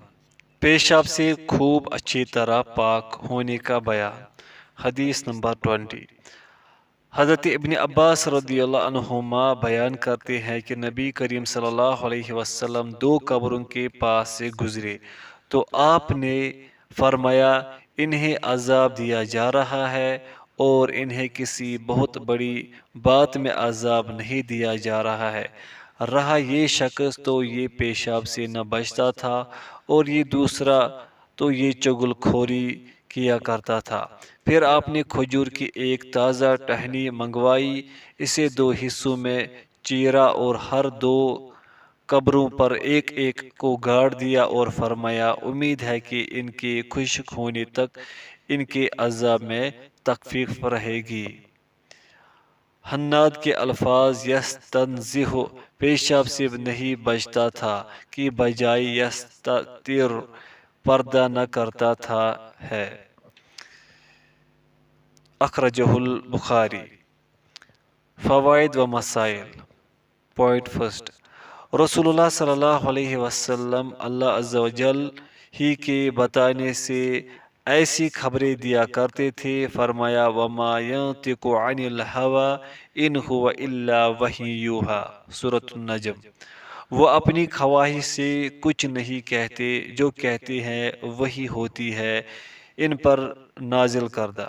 پیشاب سے خوب اچھی طرح پاک ہونے کا بیان۔ حدیث نمبر 20، حضرت ابن عباس رضی اللہ عنہما بیان کرتے ہیں کہ نبی کریم صلی اللہ علیہ وسلم دو قبروں کے پاس سے گزرے تو آپ نے فرمایا، انہیں عذاب دیا جا رہا ہے اور انہیں کسی بہت بڑی بات میں عذاب نہیں دیا جا رہا ہے۔ رہا یہ شخص تو یہ پیشاب سے نہ بچتا تھا اور یہ دوسرا تو یہ چغل خوری کیا کرتا تھا۔ پھر آپ نے کھجور کی ایک تازہ ٹہنی منگوائی، اسے دو حصوں میں چیرا اور ہر دو قبروں پر ایک ایک کو گاڑ دیا اور فرمایا، امید ہے کہ ان کے خشک ہونے تک ان کے عذاب میں تخفیف رہے گی۔ حناد کے الفاظ یستنزہ پیشاب سے نہیں بچتا تھا کہ بجائے یستتر پردہ نہ کرتا تھا ہے۔ اخرجہ البخاری۔ فوائد و مسائل۔ پوائنٹ فرسٹ، رسول اللہ صلی اللہ علیہ وسلم اللہ عز و جل ہی کے بتانے سے ایسی خبریں دیا کرتے تھے۔ فرمایا وما ينطق عن الهوى ان هو الا وحی یوحی، سورۃ النجم۔ وہ اپنی خواہش سے کچھ نہیں کہتے، جو کہتے ہیں وحی ہوتی ہے ان پر نازل کردہ۔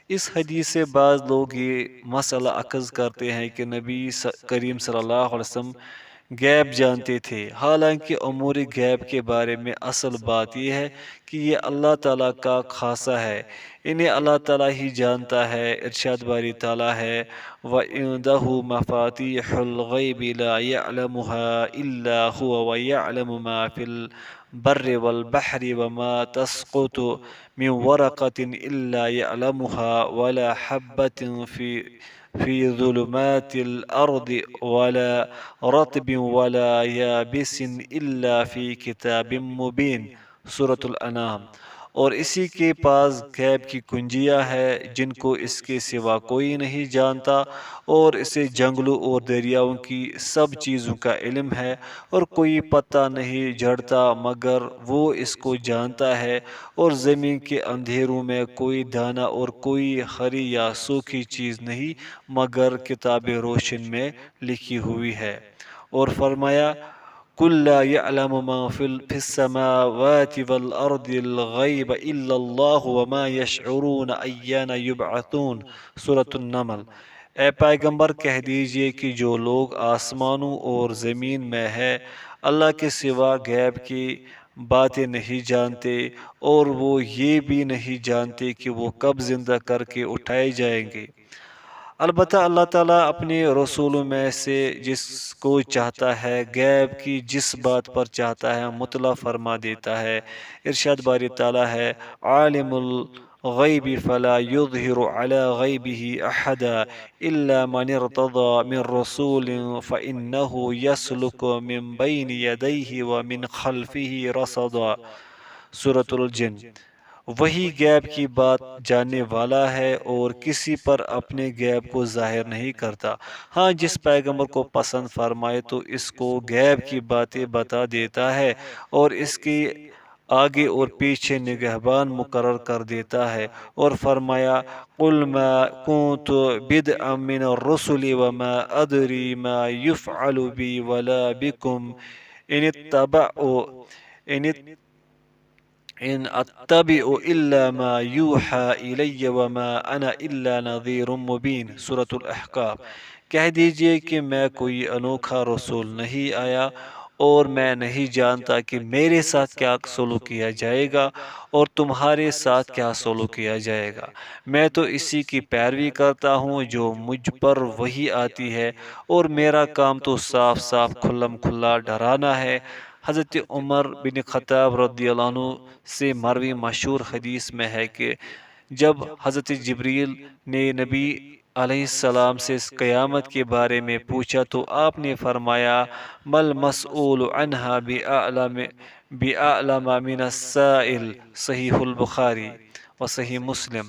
اس حدیث سے بعض لوگ یہ مسئلہ اخذ کرتے ہیں کہ نبی کریم صلی اللہ علیہ وسلم غیب جانتے تھے، حالانکہ امور غیب کے بارے میں اصل بات یہ ہے کہ یہ اللہ تعالیٰ کا خاصہ ہے، انہیں اللہ تعالیٰ ہی جانتا ہے۔ ارشاد باری تعالیٰ ہے وَعِندَهُ مَفَاتِيحُ الْغَيْبِ لَا يَعْلَمُهَا إِلَّا هُوَ وَيَعْلَمُ مَا فِي الْبَرِّ وَالْبَحْرِ وَمَا تَسْقُطُ مِنْ وَرَقَةٍ إِلَّا يَعْلَمُهَا وَلَا حَبَّةٍ في ظلمات الأرض ولا رطب ولا يابس إلا في كتاب مبين، سورة الانعام۔ اور اسی کے پاس غیب کی کنجیاں ہے جن کو اس کے سوا کوئی نہیں جانتا، اور اسے جنگلوں اور دریاؤں کی سب چیزوں کا علم ہے، اور کوئی پتہ نہیں جھڑتا مگر وہ اس کو جانتا ہے، اور زمین کے اندھیروں میں کوئی دانہ اور کوئی ہری یا سوکھی چیز نہیں مگر کتاب روشن میں لکھی ہوئی ہے۔ اور فرمایا قُلْ لَا يَعْلَمُ مَن فِي السَّمَاوَاتِ وَالْأَرْضِ الْغَيْبَ إِلَّا اللَّهُ وَمَا يَشْعُرُونَ أَيَّانَ يُبْعَثُونَ، سورۃ النمل۔ اے پیغمبر کہہ دیجئے کہ جو لوگ آسمانوں اور زمین میں ہے اللہ کے سوا غیب کی باتیں نہیں جانتے، اور وہ یہ بھی نہیں جانتے کہ وہ کب زندہ کر کے اٹھائے جائیں گے۔ البتہ اللہ تعالیٰ اپنے رسولوں میں سے جس کو چاہتا ہے غیب کی جس بات پر چاہتا ہے مطلع فرما دیتا ہے۔ ارشاد باری تعالیٰ ہے عالم الغیب فلا یظہر علی غیبہ احدا الا من ارتضی من رسول فإنہ یسلک من بین یدیہ ومن خلفہ رصدا، سورۃ الجن۔ وہی غیب کی بات جاننے والا ہے اور کسی پر اپنے غیب کو ظاہر نہیں کرتا، ہاں جس پیغمبر کو پسند فرمائے تو اس کو غیب کی باتیں بتا دیتا ہے اور اس کے آگے اور پیچھے نگہبان مقرر کر دیتا ہے۔ اور فرمایا قُلْ مَا كُنْتُ بِدْعًا مِّنَ الرُّسُلِ وَمَا أَدْرِي مَا يُفْعَلُ بِي وَلَا بِكُمْ إِنْ أَتَّبِعُ إِلَّا مَا يُوحَى إِلَيَّ وَمَا أَنَا إِلَّا نَذِيرٌ مُبِينٌ، سورۃ الأحقاف۔ کہہ دیجئے کہ میں کوئی انوکھا رسول نہیں آیا اور میں نہیں جانتا کہ میرے ساتھ کیا سلوک کیا جائے گا اور تمہارے ساتھ کیا سلوک کیا جائے گا، میں تو اسی کی پیروی کرتا ہوں جو مجھ پر وحی آتی ہے، اور میرا کام تو صاف صاف کھلم کھلا ڈرانا ہے۔ حضرت عمر بن خطاب رضی اللہ عنہ سے مروی مشہور حدیث میں ہے کہ جب حضرت جبریل نے نبی علیہ السلام سے قیامت کے بارے میں پوچھا تو آپ نے فرمایا مل مسئول عنہا بِأَعْلَمَ من السائل، صحیح البخاری و صحیح مسلم۔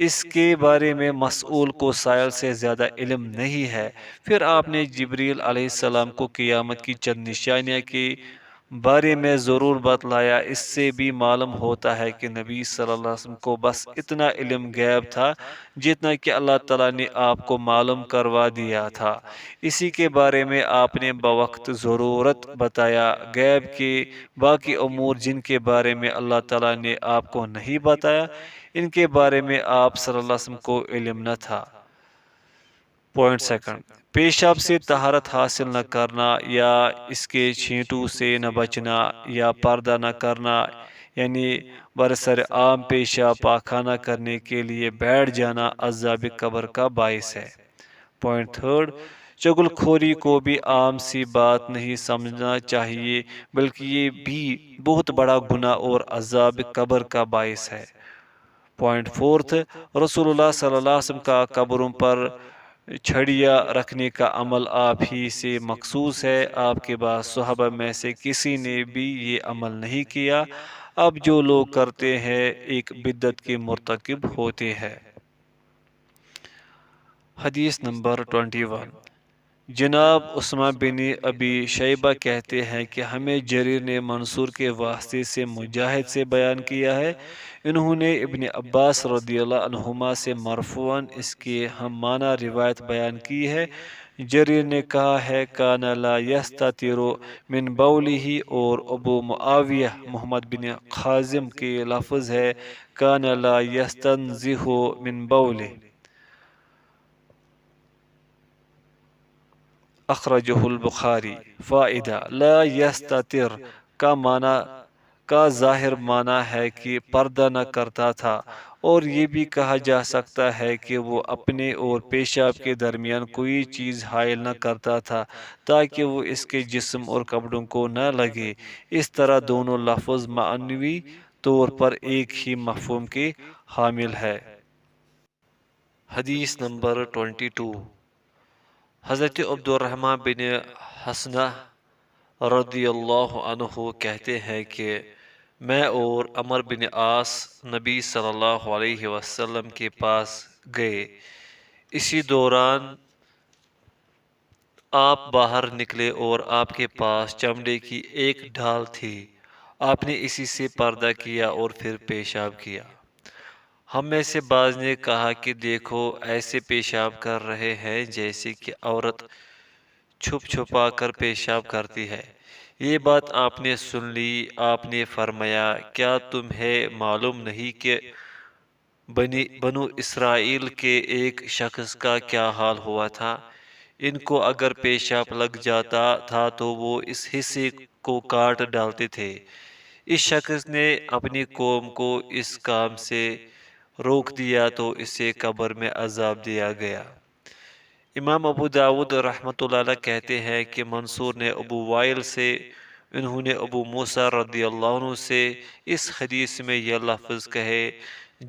اس کے بارے میں مسئول کو سائل سے زیادہ علم نہیں ہے۔ پھر آپ نے جبریل علیہ السلام کو قیامت کی چند نشانیاں کے بارے میں ضرور بتلایا۔ اس سے بھی معلوم ہوتا ہے کہ نبی صلی اللہ علیہ وسلم کو بس اتنا علم غیب تھا جتنا کہ اللہ تعالیٰ نے آپ کو معلوم کروا دیا تھا، اسی کے بارے میں آپ نے بوقت ضرورت بتایا۔ غیب کے باقی امور جن کے بارے میں اللہ تعالیٰ نے آپ کو نہیں بتایا ان کے بارے میں آپ صلی اللہ علیہ وسلم کو علم نہ تھا۔ پوائنٹ سیکنڈ، پیشاب سے طہارت حاصل نہ کرنا یا اس کے چھینٹوں سے نہ بچنا یا پردہ نہ کرنا، یعنی برسر عام پیشاب پاخانہ کرنے کے لیے بیٹھ جانا عذاب قبر کا باعث ہے۔ پوائنٹ تھرڈ، چغل خوری کو بھی عام سی بات نہیں سمجھنا چاہیے بلکہ یہ بھی بہت بڑا گناہ اور عذاب قبر کا باعث ہے۔ پوائنٹ فورتھ، رسول اللہ صلی اللہ علیہ وسلم کا قبروں پر چھڑیاں رکھنے کا عمل آپ ہی سے مخصوص ہے، آپ کے بعد صحابہ میں سے کسی نے بھی یہ عمل نہیں کیا۔ اب جو لوگ کرتے ہیں ایک بدعت کے مرتکب ہوتے ہیں۔ حدیث نمبر 21۔ جناب عثمان بن ابی شیبہ کہتے ہیں کہ ہمیں جریر نے منصور کے واسطے سے مجاہد سے بیان کیا ہے، انہوں نے ابن عباس رضی اللہ عنہما سے مرفوعاً اس کی ہم معنی روایت بیان کی ہے۔ جریر نے کہا ہے کان لا یستتر من بولہ، اور ابو معاویہ محمد بن خازم کے لفظ ہے کان لا یستنزہ من بولہ، اخرجہ البخاری۔ فائدہ: لا یستتر کا ظاہر معنی ہے کہ پردہ نہ کرتا تھا، اور یہ بھی کہا جا سکتا ہے کہ وہ اپنے اور پیشاب کے درمیان کوئی چیز حائل نہ کرتا تھا تاکہ وہ اس کے جسم اور کپڑوں کو نہ لگے۔ اس طرح دونوں لفظ معنوی طور پر ایک ہی مفہوم کے حامل ہے۔ حدیث نمبر 22۔ حضرت عبد الرحمن بن حسنہ رضی اللہ عنہ کہتے ہیں کہ میں اور عمر بن عاص نبی صلی اللہ علیہ وسلم کے پاس گئے، اسی دوران آپ باہر نکلے اور آپ کے پاس چمڑے کی ایک ڈھال تھی، آپ نے اسی سے پردہ کیا اور پھر پیشاب کیا۔ ہم میں سے بعض نے کہا کہ دیکھو ایسے پیشاب کر رہے ہیں جیسے کہ عورت چھپ چھپا کر پیشاب کرتی ہے۔ یہ بات آپ نے سن لی، آپ نے فرمایا کیا تمہیں معلوم نہیں کہ بنو اسرائیل کے ایک شخص کا کیا حال ہوا تھا؟ ان کو اگر پیشاب لگ جاتا تھا تو وہ اس حصے کو کاٹ ڈالتے تھے۔ اس شخص نے اپنی قوم کو اس کام سے روک دیا تو اسے قبر میں عذاب دیا گیا۔ امام ابو داود رحمۃ اللہ علیہ کہتے ہیں کہ منصور نے ابو وائل سے، انہوں نے ابو موسیٰ رضی اللہ عنہ سے اس حدیث میں یہ لفظ کہے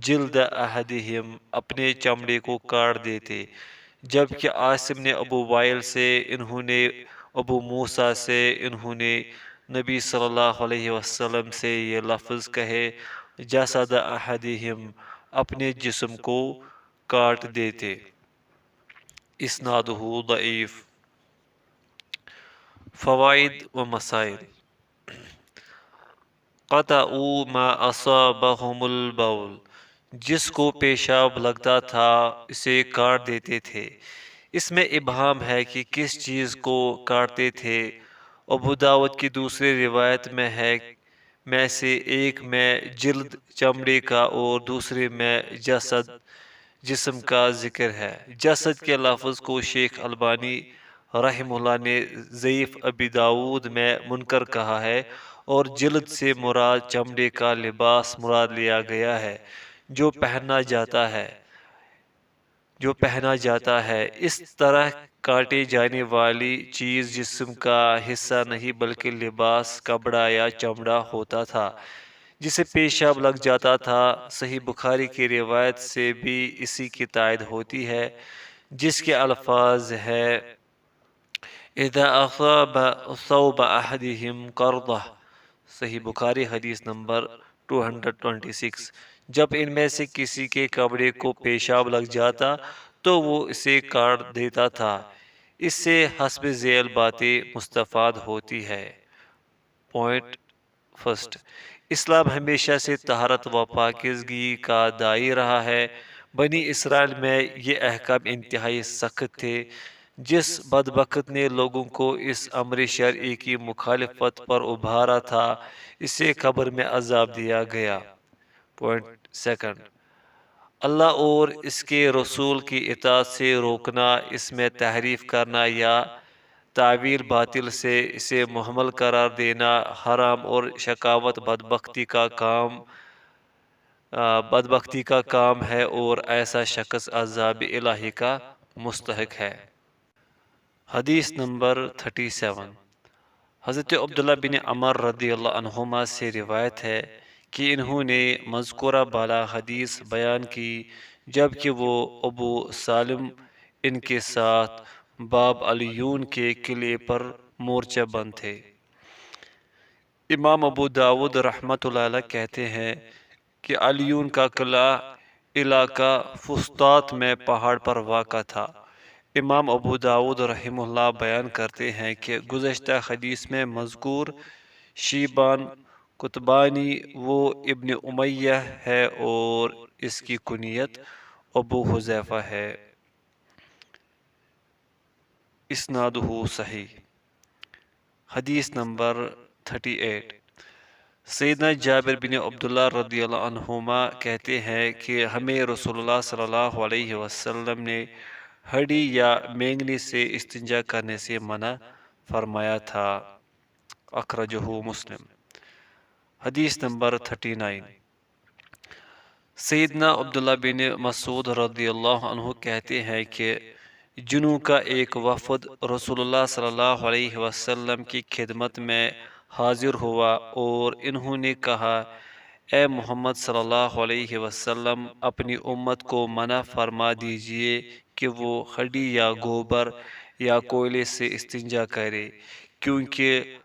جلد احدہم، اپنے چمڑے کو کاٹ دیتے، جبکہ عاصم نے ابو وائل سے، انہوں نے ابو موسیٰ سے، انہوں نے نبی صلی اللہ علیہ وسلم سے یہ لفظ کہے جسد احدہم، اپنے جسم کو کاٹ دیتے۔ اسنادہ ضعیف۔ فوائد و مسائل: قطعوا ما اصابہم البول، جس کو پیشاب لگتا تھا اسے کاٹ دیتے تھے۔ اس میں ابہام ہے کہ کس چیز کو کاٹتے تھے۔ ابو داود کی دوسری روایت میں ہے میں سے ایک میں جلد چمڑے کا اور دوسرے میں جسد جسم کا ذکر ہے۔ جسد کے لفظ کو شیخ البانی رحمہ اللہ نے ضعیف ابی داود میں منکر کہا ہے، اور جلد سے مراد چمڑے کا لباس مراد لیا گیا ہے جو پہنا جاتا ہے۔ اس طرح کاٹے جانے والی چیز جسم کا حصہ نہیں بلکہ لباس، کپڑا یا چمڑا ہوتا تھا جسے پیشاب لگ جاتا تھا۔ صحیح بخاری کی روایت سے بھی اسی کی تائید ہوتی ہے جس کے الفاظ ہے اذا اصاب ثوب احدہم قرضہ، صحیح بخاری حدیث نمبر 226۔ جب ان میں سے کسی کے کپڑے کو پیشاب لگ جاتا تو وہ اسے کاٹ دیتا تھا۔ اس سے حسب ذیل باتیں مستفاد ہوتی ہے۔ پوائنٹ فرسٹ، اسلام ہمیشہ سے طہارت و پاکیزگی کا داعی رہا ہے۔ بنی اسرائیل میں یہ احکام انتہائی سخت تھے۔ جس بدبخت نے لوگوں کو اس امر شرعی کی مخالفت پر ابھارا تھا اسے قبر میں عذاب دیا گیا۔ پوائنٹ سیکنڈ، اللہ اور اس کے رسول کی اطاعت سے روکنا، اس میں تحریف کرنا یا تعویل باطل سے اسے محمل قرار دینا حرام اور شقاوت بدبختی کا کام ہے، اور ایسا شخص عذاب الہی کا مستحق ہے۔ حدیث نمبر 37۔ حضرت عبداللہ بن عمر رضی اللہ عنہما سے روایت ہے کہ انہوں نے مذکورہ بالا حدیث بیان کی جبکہ وہ ابو سالم ان کے ساتھ باب علیون کے قلعے پر مورچہ بند تھے۔ امام ابو داود رحمۃ اللہ علیہ کہتے ہیں کہ علیون کا قلعہ علاقہ فسطاط میں پہاڑ پر واقع تھا۔ امام ابو داود رحمہ اللہ بیان کرتے ہیں کہ گزشتہ حدیث میں مذکور شیبان قطبانی وہ ابن امیہ ہے اور اس کی کنیت ابو حذیفہ ہے۔ اسنادہ صحیح۔ حدیث نمبر 38۔ سیدنا جابر بن عبداللہ رضی اللہ عنہما کہتے ہیں کہ ہمیں رسول اللہ صلی اللہ علیہ وسلم نے ہڈی یا مینگنی سے استنجا کرنے سے منع فرمایا تھا۔ اخرجہ مسلم۔ حدیث نمبر 39۔ سیدنا عبداللہ بن مسعود رضی اللہ عنہ کہتے ہیں کہ جنوں کا ایک وفد رسول اللہ صلی اللہ علیہ وسلم کی خدمت میں حاضر ہوا اور انہوں نے کہا، اے محمد صلی اللہ علیہ وسلم، اپنی امت کو منع فرما دیجئے کہ وہ ہڈی یا گوبر یا کوئلے سے استنجا کرے، کیونکہ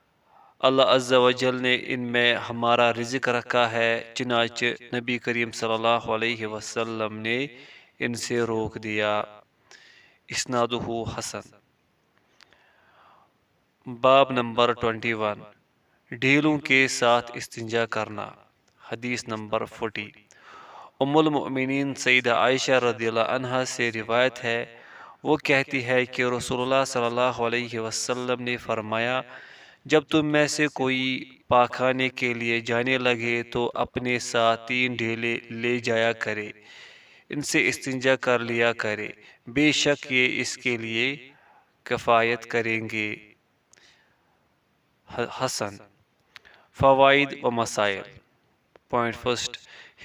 اللہ عز و جل نے ان میں ہمارا رزق رکھا ہے۔ چنانچہ نبی کریم صلی اللہ علیہ وسلم نے ان سے روک دیا۔ اسنادہ حسن۔ باب نمبر 21۔ ڈھیلوں کے ساتھ استنجا کرنا۔ حدیث نمبر 40۔ ام المؤمنین سیدہ عائشہ رضی اللہ عنہا سے روایت ہے، وہ کہتی ہے کہ رسول اللہ صلی اللہ علیہ وسلم نے فرمایا، جب تم میں سے کوئی پاخانے کے لیے جانے لگے تو اپنے ساتھ 3 ڈھیلے لے جایا کرے، ان سے استنجا کر لیا کرے، بے شک یہ اس کے لیے کفایت کریں گے۔ حسن۔ فوائد و مسائل۔ پوائنٹ فرسٹ،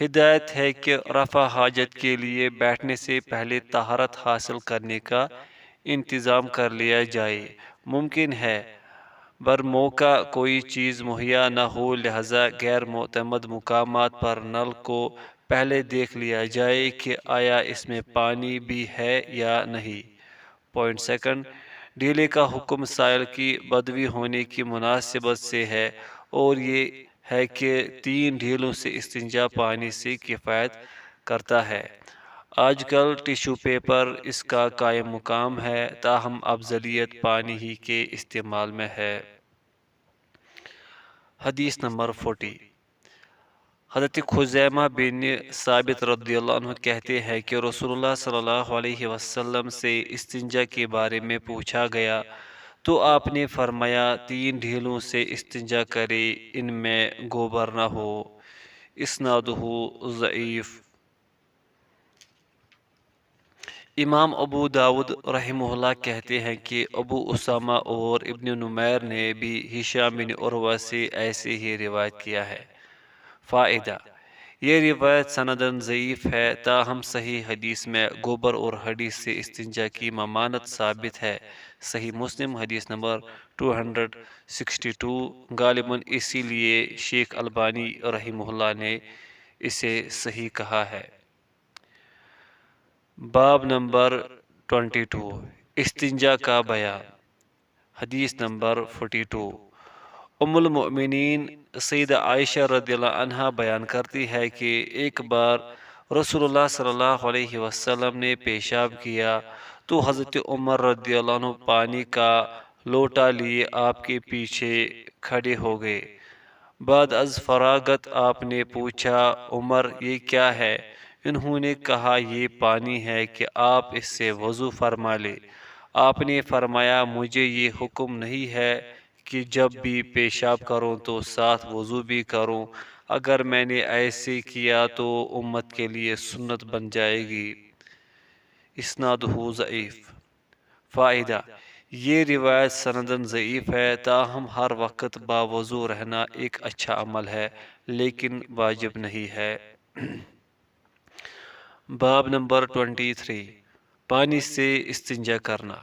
ہدایت ہے کہ رفع حاجت کے لیے بیٹھنے سے پہلے طہارت حاصل کرنے کا انتظام کر لیا جائے۔ ممکن ہے برموقع کوئی چیز مہیا نہ ہو، لہذا غیر معتمد مقامات پر نل کو پہلے دیکھ لیا جائے کہ آیا اس میں پانی بھی ہے یا نہیں۔ پوائنٹ سیکنڈ، ڈھیلے کا حکم سائل کی بدوی ہونے کی مناسبت سے ہے اور یہ ہے کہ 3 ڈھیلوں سے استنجا پانی سے کفایت کرتا ہے۔ آج کل ٹیشو پیپر اس کا قائم مقام ہے، تاہم افضلیت پانی ہی کے استعمال میں ہے۔ حدیث نمبر 40۔ حضرت خزیمہ بن ثابت رضی اللہ عنہ کہتے ہیں کہ رسول اللہ صلی اللہ علیہ وسلم سے استنجا کے بارے میں پوچھا گیا تو آپ نے فرمایا، 3 ڈھیلوں سے استنجا کرے، ان میں گوبر نہ ہو۔ اسنادہ ضعیف۔ امام ابو داود رحمہ اللہ کہتے ہیں کہ ابو اسامہ اور ابن نمیر نے بھی ہشام بن عروہ سے ایسے ہی روایت کیا ہے۔ فائدہ، یہ روایت سنداً ضعیف ہے، تاہم صحیح حدیث میں گوبر اور ہڈی سے استنجا کی ممانعت ثابت ہے۔ صحیح مسلم حدیث نمبر 262۔ غالباً اسی لیے شیخ البانی رحمہ اللہ نے اسے صحیح کہا ہے۔ باب نمبر 22۔ استنجا کا بیان۔ حدیث نمبر 42۔ ام المؤمنین سیدہ عائشہ رضی اللہ عنہا بیان کرتی ہے کہ ایک بار رسول اللہ صلی اللہ علیہ وسلم نے پیشاب کیا تو حضرت عمر رضی اللہ عنہ پانی کا لوٹا لیے آپ کے پیچھے کھڑے ہو گئے۔ بعد از فراغت آپ نے پوچھا، عمر یہ کیا ہے؟ انہوں نے کہا، یہ پانی ہے کہ آپ اس سے وضو فرما لے۔ آپ نے فرمایا، مجھے یہ حکم نہیں ہے کہ جب بھی پیشاب کروں تو ساتھ وضو بھی کروں، اگر میں نے ایسے کیا تو امت کے لیے سنت بن جائے گی۔ اسنادہ ضعیف۔ فائدہ، یہ روایت سنداً ضعیف ہے، تاہم ہر وقت باوضو رہنا ایک اچھا عمل ہے لیکن واجب نہیں ہے۔ باب نمبر 23۔ پانی سے استنجا کرنا۔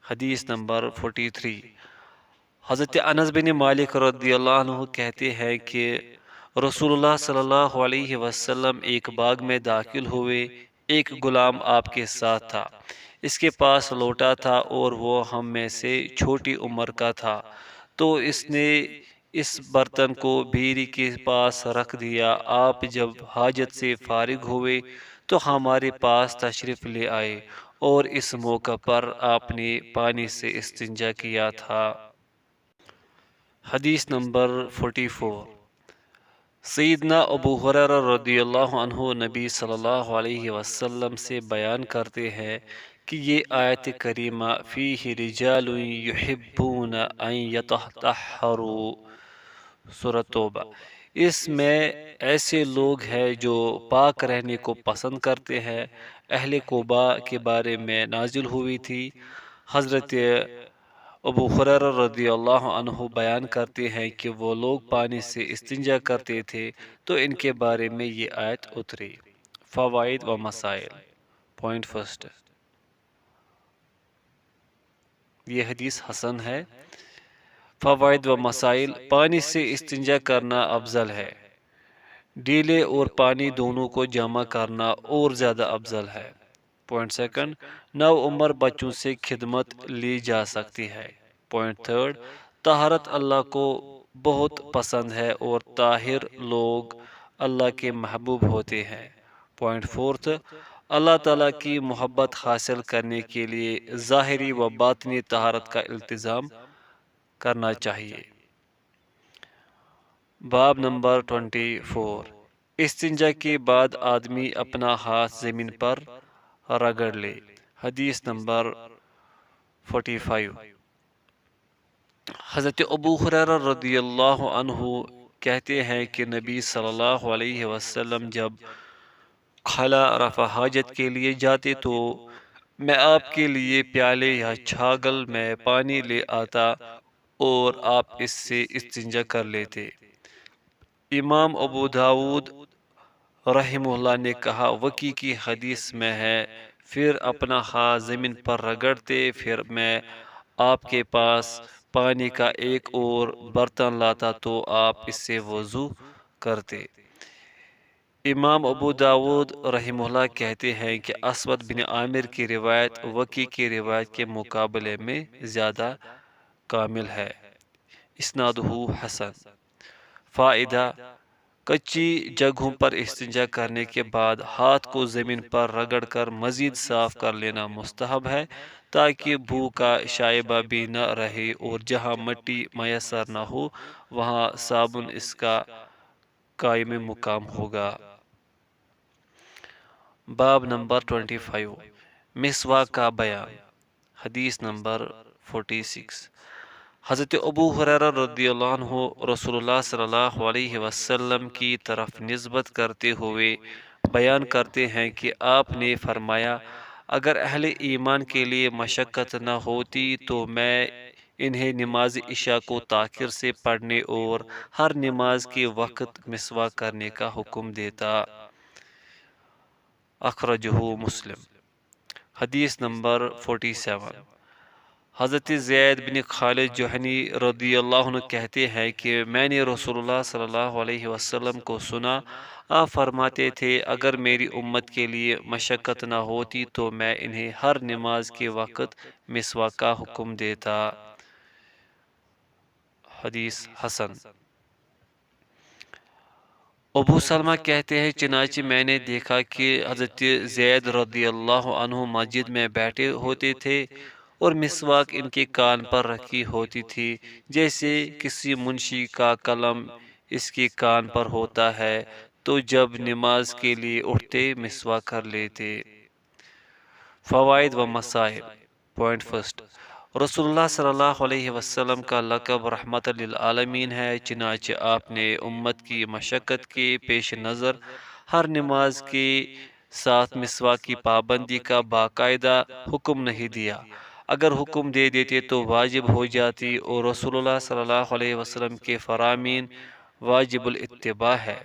حدیث نمبر 43۔ حضرت انس بن مالک رضی اللہ عنہ کہتے ہیں کہ رسول اللہ صلی اللہ علیہ وسلم ایک باغ میں داخل ہوئے، ایک غلام آپ کے ساتھ تھا۔ اس کے پاس لوٹا تھا اور وہ ہم میں سے چھوٹی عمر کا تھا، تو اس نے اس برتن کو بھیری کے پاس رکھ دیا۔ آپ جب حاجت سے فارغ ہوئے تو ہمارے پاس تشریف لے آئے، اور اس موقع پر آپ نے پانی سے استنجا کیا تھا۔ حدیث نمبر 44۔ سیدنا ابو ہریرہ رضی اللہ عنہ نبی صلی اللہ علیہ وسلم سے بیان کرتے ہیں کہ یہ آیت کریمہ فیہ رجال یحبون ان یتطہروا، سورۃ توبہ، اس میں ایسے لوگ ہیں جو پاک رہنے کو پسند کرتے ہیں، اہل قباء کے بارے میں نازل ہوئی تھی۔ حضرت ابو ہریرہ رضی اللہ عنہ بیان کرتے ہیں کہ وہ لوگ پانی سے استنجا کرتے تھے تو ان کے بارے میں یہ آیت اتری۔ فوائد و مسائل۔ پوائنٹ فرسٹ، یہ حدیث حسن ہے۔ فوائد و مسائل۔ پانی سے استنجا کرنا افضل ہے، ڈیلے اور پانی دونوں کو جمع کرنا اور زیادہ افضل ہے۔ پوائنٹ سیکنڈ، نو عمر بچوں سے خدمت لی جا سکتی ہے۔ پوائنٹ تھرڈ، طہارت اللہ کو بہت پسند ہے اور طاہر لوگ اللہ کے محبوب ہوتے ہیں۔ پوائنٹ فورتھ، اللہ تعالیٰ کی محبت حاصل کرنے کے لیے ظاہری و باطنی طہارت کا التزام کرنا چاہیے۔ باب نمبر 24۔ استنجا کے بعد آدمی اپنا ہاتھ زمین پر رگڑ لے۔ حدیث نمبر 45۔ حضرت ابو ہریرہ رضی اللہ عنہ کہتے ہیں کہ نبی صلی اللہ علیہ وسلم جب خلا رفع حاجت کے لیے جاتے تو میں آپ کے لیے پیالے یا چھاگل میں پانی لے آتا اور آپ اس سے استنجا کر لیتے۔ امام ابو داود رحمہ اللہ نے کہا، وکی کی حدیث میں ہے، پھر اپنا ہاتھ زمین پر رگڑتے، پھر میں آپ کے پاس پانی کا ایک اور برتن لاتا تو آپ اس سے وضو کرتے۔ امام ابو داود رحمہ اللہ کہتے ہیں کہ اسود بن عامر کی روایت وکی کی روایت کے مقابلے میں زیادہ کامل ہے۔ اسنادہ حسن۔ فائدہ، کچی جگہوں پر استنجا کرنے کے بعد ہاتھ کو زمین پر رگڑ کر مزید صاف کر لینا مستحب ہے تاکہ بو کا شائبہ بھی نہ رہے، اور جہاں مٹی میسر نہ ہو وہاں صابن اس کا قائم مقام ہوگا۔ باب نمبر 25۔ مسواک کا بیان۔ حدیث نمبر 46۔ حضرت ابو ہریرہ رضی اللہ عنہ رسول اللہ صلی اللہ علیہ وسلم کی طرف نسبت کرتے ہوئے بیان کرتے ہیں کہ آپ نے فرمایا، اگر اہل ایمان کے لیے مشقت نہ ہوتی تو میں انہیں نماز عشاء کو تاخیر سے پڑھنے اور ہر نماز کے وقت مسواک کرنے کا حکم دیتا۔ اخرجہ مسلم۔ حدیث نمبر 47۔ حضرت زید بن خالد جوہنی رضی اللہ عنہ کہتے ہیں کہ میں نے رسول اللہ صلی اللہ علیہ وسلم کو سنا، آپ فرماتے تھے، اگر میری امت کے لیے مشقت نہ ہوتی تو میں انہیں ہر نماز کے وقت مسواک کا حکم دیتا۔ حدیث حسن۔ ابو سلمہ کہتے ہیں، چنانچہ میں نے دیکھا کہ حضرت زید رضی اللہ عنہ مسجد میں بیٹھے ہوتے تھے اور مسواک ان کے کان پر رکھی ہوتی تھی، جیسے کسی منشی کا قلم اس کے کان پر ہوتا ہے، تو جب نماز کے لیے اٹھتے مسواک کر لیتے۔ فوائد و مسائل۔ پوائنٹ فرسٹ، رسول اللہ صلی اللہ علیہ وسلم کا لقب رحمت للعالمین ہے، چنانچہ آپ نے امت کی مشقت کے پیش نظر ہر نماز کے ساتھ مسواک کی پابندی کا باقاعدہ حکم نہیں دیا۔ اگر حکم دے دیتے تو واجب ہو جاتی، اور رسول اللہ صلی اللہ علیہ وسلم کے فرامین واجب الاتباع ہے۔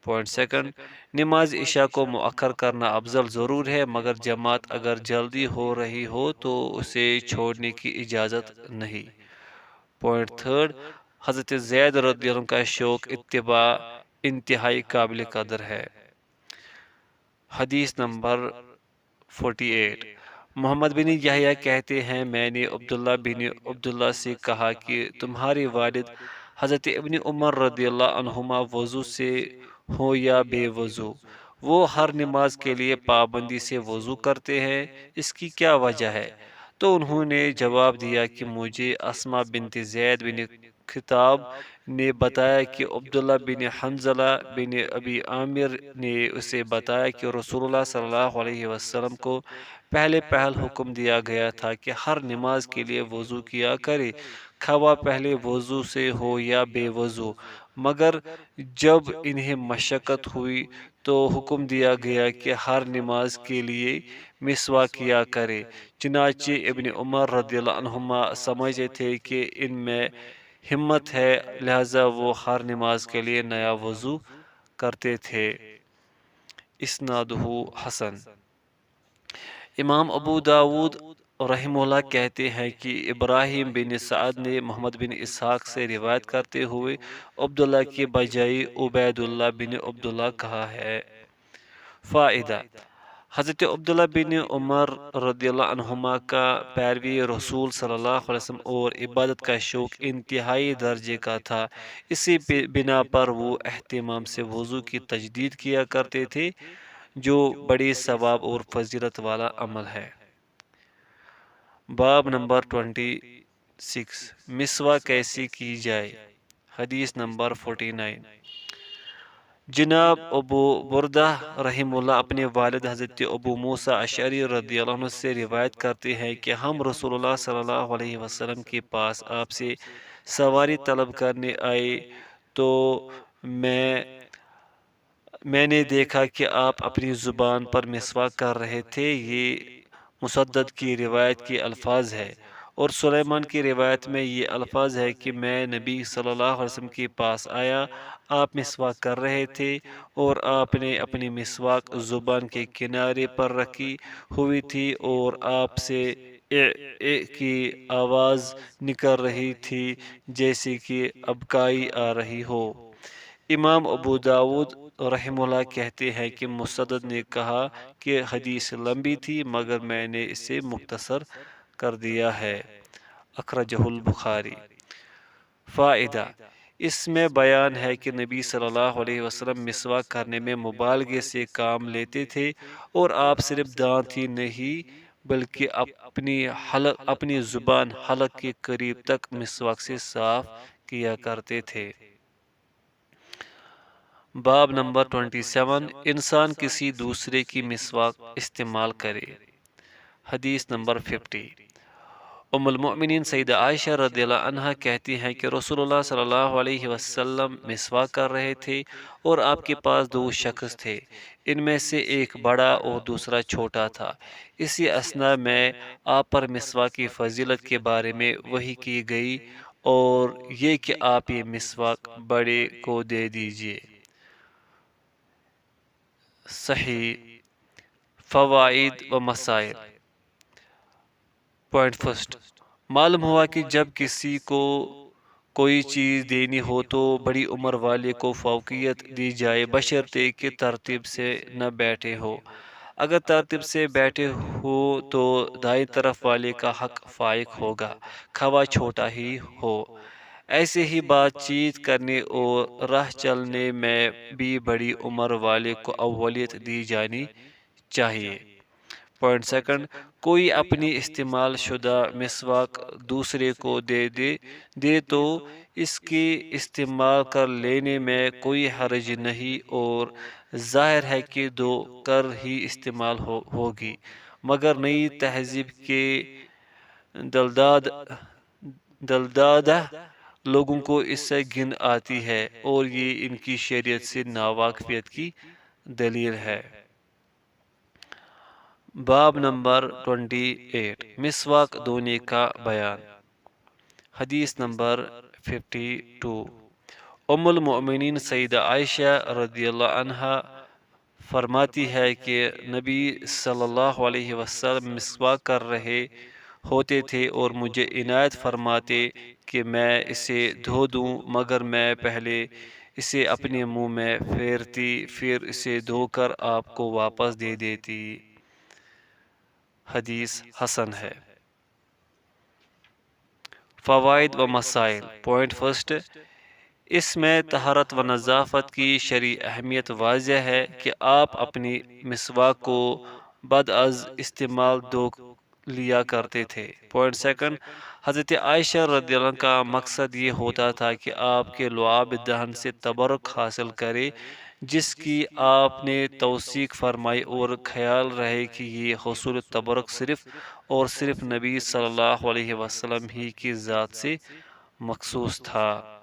پوائنٹ سیکنڈ، نماز عشاء کو مؤخر کرنا افضل ضرور ہے، مگر جماعت اگر جلدی ہو رہی ہو تو اسے چھوڑنے کی اجازت نہیں۔ پوائنٹ تھرڈ، حضرت زید رضی اللہ عنہ کا شوق اتباع انتہائی قابل قدر ہے۔ حدیث نمبر 48۔ محمد بن یحییٰ کہتے ہیں میں نے عبداللہ بن عبداللہ سے کہا کہ تمہارے والد حضرت ابن عمر رضی اللہ عنہما وضو سے ہو یا بے وضو، وہ ہر نماز کے لیے پابندی سے وضو کرتے ہیں، اس کی کیا وجہ ہے؟ تو انہوں نے جواب دیا کہ مجھے اسما بنت زید بن خطاب نے بتایا کہ عبداللہ بن حنزلہ بن ابی عامر نے اسے بتایا کہ رسول اللہ صلی اللہ علیہ وسلم کو پہل حکم دیا گیا تھا کہ ہر نماز کے لیے وضو کیا کرے، خواہ پہلے وضو سے ہو یا بے وضو، مگر جب انہیں مشقت ہوئی تو حکم دیا گیا کہ ہر نماز کے لیے مسواک کیا کرے۔ چنانچہ ابن عمر رضی اللہ عنہما سمجھتے تھے کہ ان میں ہمت ہے، لہذا وہ ہر نماز کے لیے نیا وضو کرتے تھے۔ اسنادہ حسن۔ امام ابو داود رحمہ اللہ کہتے ہیں کہ ابراہیم بن سعد نے محمد بن اسحاق سے روایت کرتے ہوئے عبداللہ کے بجائے عبید اللہ بن عبداللہ کہا ہے۔ فائدہ: حضرت عبداللہ بن عمر رضی اللہ عنہما کا پیروی رسول صلی اللہ علیہ وسلم اور عبادت کا شوق انتہائی درجے کا تھا، اسی بنا پر وہ اہتمام سے وضو کی تجدید کیا کرتے تھے، جو بڑی ثواب اور فضیلت والا عمل ہے۔ باب نمبر 26، مسواک کیسے کی جائے؟ حدیث نمبر 49۔ جناب ابو بردہ رحمہ اللہ اپنے والد حضرت ابو موسیٰ اشعری رضی اللہ عنہ سے روایت کرتے ہیں کہ ہم رسول اللہ صلی اللہ علیہ وسلم کے پاس آپ سے سواری طلب کرنے آئے تو میں نے دیکھا کہ آپ اپنی زبان پر مسواک کر رہے تھے۔ یہ مسدد کی روایت کے الفاظ ہے، اور سلیمان کی روایت میں یہ الفاظ ہے کہ میں نبی صلی اللہ علیہ وسلم کے پاس آیا، آپ مسواک کر رہے تھے اور آپ نے اپنی مسواک زبان کے کنارے پر رکھی ہوئی تھی اور آپ سے کی آواز نکل رہی تھی جیسے کہ ابکائی آ رہی ہو۔ امام ابو داود رحمہ اللہ کہتے ہیں کہ مسدد نے کہا کہ حدیث لمبی تھی مگر میں نے اسے مختصر کر دیا ہے۔ اخرجہ البخاری۔ فائدہ: اس میں بیان ہے کہ نبی صلی اللہ علیہ وسلم مسواک کرنے میں مبالغے سے کام لیتے تھے، اور آپ صرف دانت ہی نہیں بلکہ اپنی زبان حلق کے قریب تک مسواک سے صاف کیا کرتے تھے۔ باب نمبر 27، انسان کسی دوسرے کی مسواک استعمال کرے۔ حدیث نمبر 50۔ ام المؤمنین سیدہ عائشہ رضی اللہ عنہا کہتی ہیں کہ رسول اللہ صلی اللہ علیہ وسلم مسواک کر رہے تھے اور آپ کے پاس دو شخص تھے، ان میں سے ایک بڑا اور دوسرا چھوٹا تھا۔ اسی اثناء میں آپ پر مسواک کی فضیلت کے بارے میں وحی کی گئی اور یہ کہ آپ یہ مسواک بڑے کو دے دیجئے۔ صحیح فوائد و مسائل۔ پوائنٹ فرسٹ، معلوم ہوا کہ جب کسی کو کوئی چیز دینی ہو تو بڑی عمر والے کو فوقیت دی جائے بشرطے کہ ترتیب سے نہ بیٹھے ہو۔ اگر ترتیب سے بیٹھے ہو تو دائیں طرف والے کا حق فائق ہوگا، خواہ چھوٹا ہی ہو۔ ایسے ہی بات چیت کرنے اور راہ چلنے میں بھی بڑی عمر والے کو اولیت دی جانی چاہیے۔ پوائنٹ سیکنڈ، کوئی اپنی استعمال شدہ مسواک دوسرے کو دے تو اس کی استعمال کر لینے میں کوئی حرج نہیں، اور ظاہر ہے کہ دو کر ہی استعمال ہوگی، مگر نئی تہذیب کے دلدادہ لوگوں کو اس سے گن آتی ہے اور یہ ان کی شریعت سے ناواقفیت کی دلیل ہے۔ باب نمبر 28، مسواک دھونے کا بیان۔ حدیث نمبر 52۔ ام المؤمنین سیدہ عائشہ رضی اللہ عنہا فرماتی ہے کہ نبی صلی اللہ علیہ وسلم مسواک کر رہے ہوتے تھے اور مجھے عنایت فرماتے کہ میں اسے دھو دوں، مگر میں پہلے اسے اپنے منہ میں پھیرتی، پھر اسے دھو کر آپ کو واپس دے دیتی۔ حدیث حسن ہے۔ فوائد و مسائل۔ پوائنٹ فرسٹ، اس میں طہارت و نظافت کی شرعی اہمیت واضح ہے کہ آپ اپنی مسواک کو بعد از استعمال دھو لیا کرتے تھے۔ پوائنٹ سیکنڈ، حضرت عائشہ رضی اللہ عنہ کا مقصد یہ ہوتا تھا کہ آپ کے لعاب دہن سے تبرک حاصل کرے، جس کی آپ نے توثیق فرمائی، اور خیال رہے کہ یہ حصول تبرک صرف اور صرف نبی صلی اللہ علیہ وسلم ہی کی ذات سے مخصوص تھا۔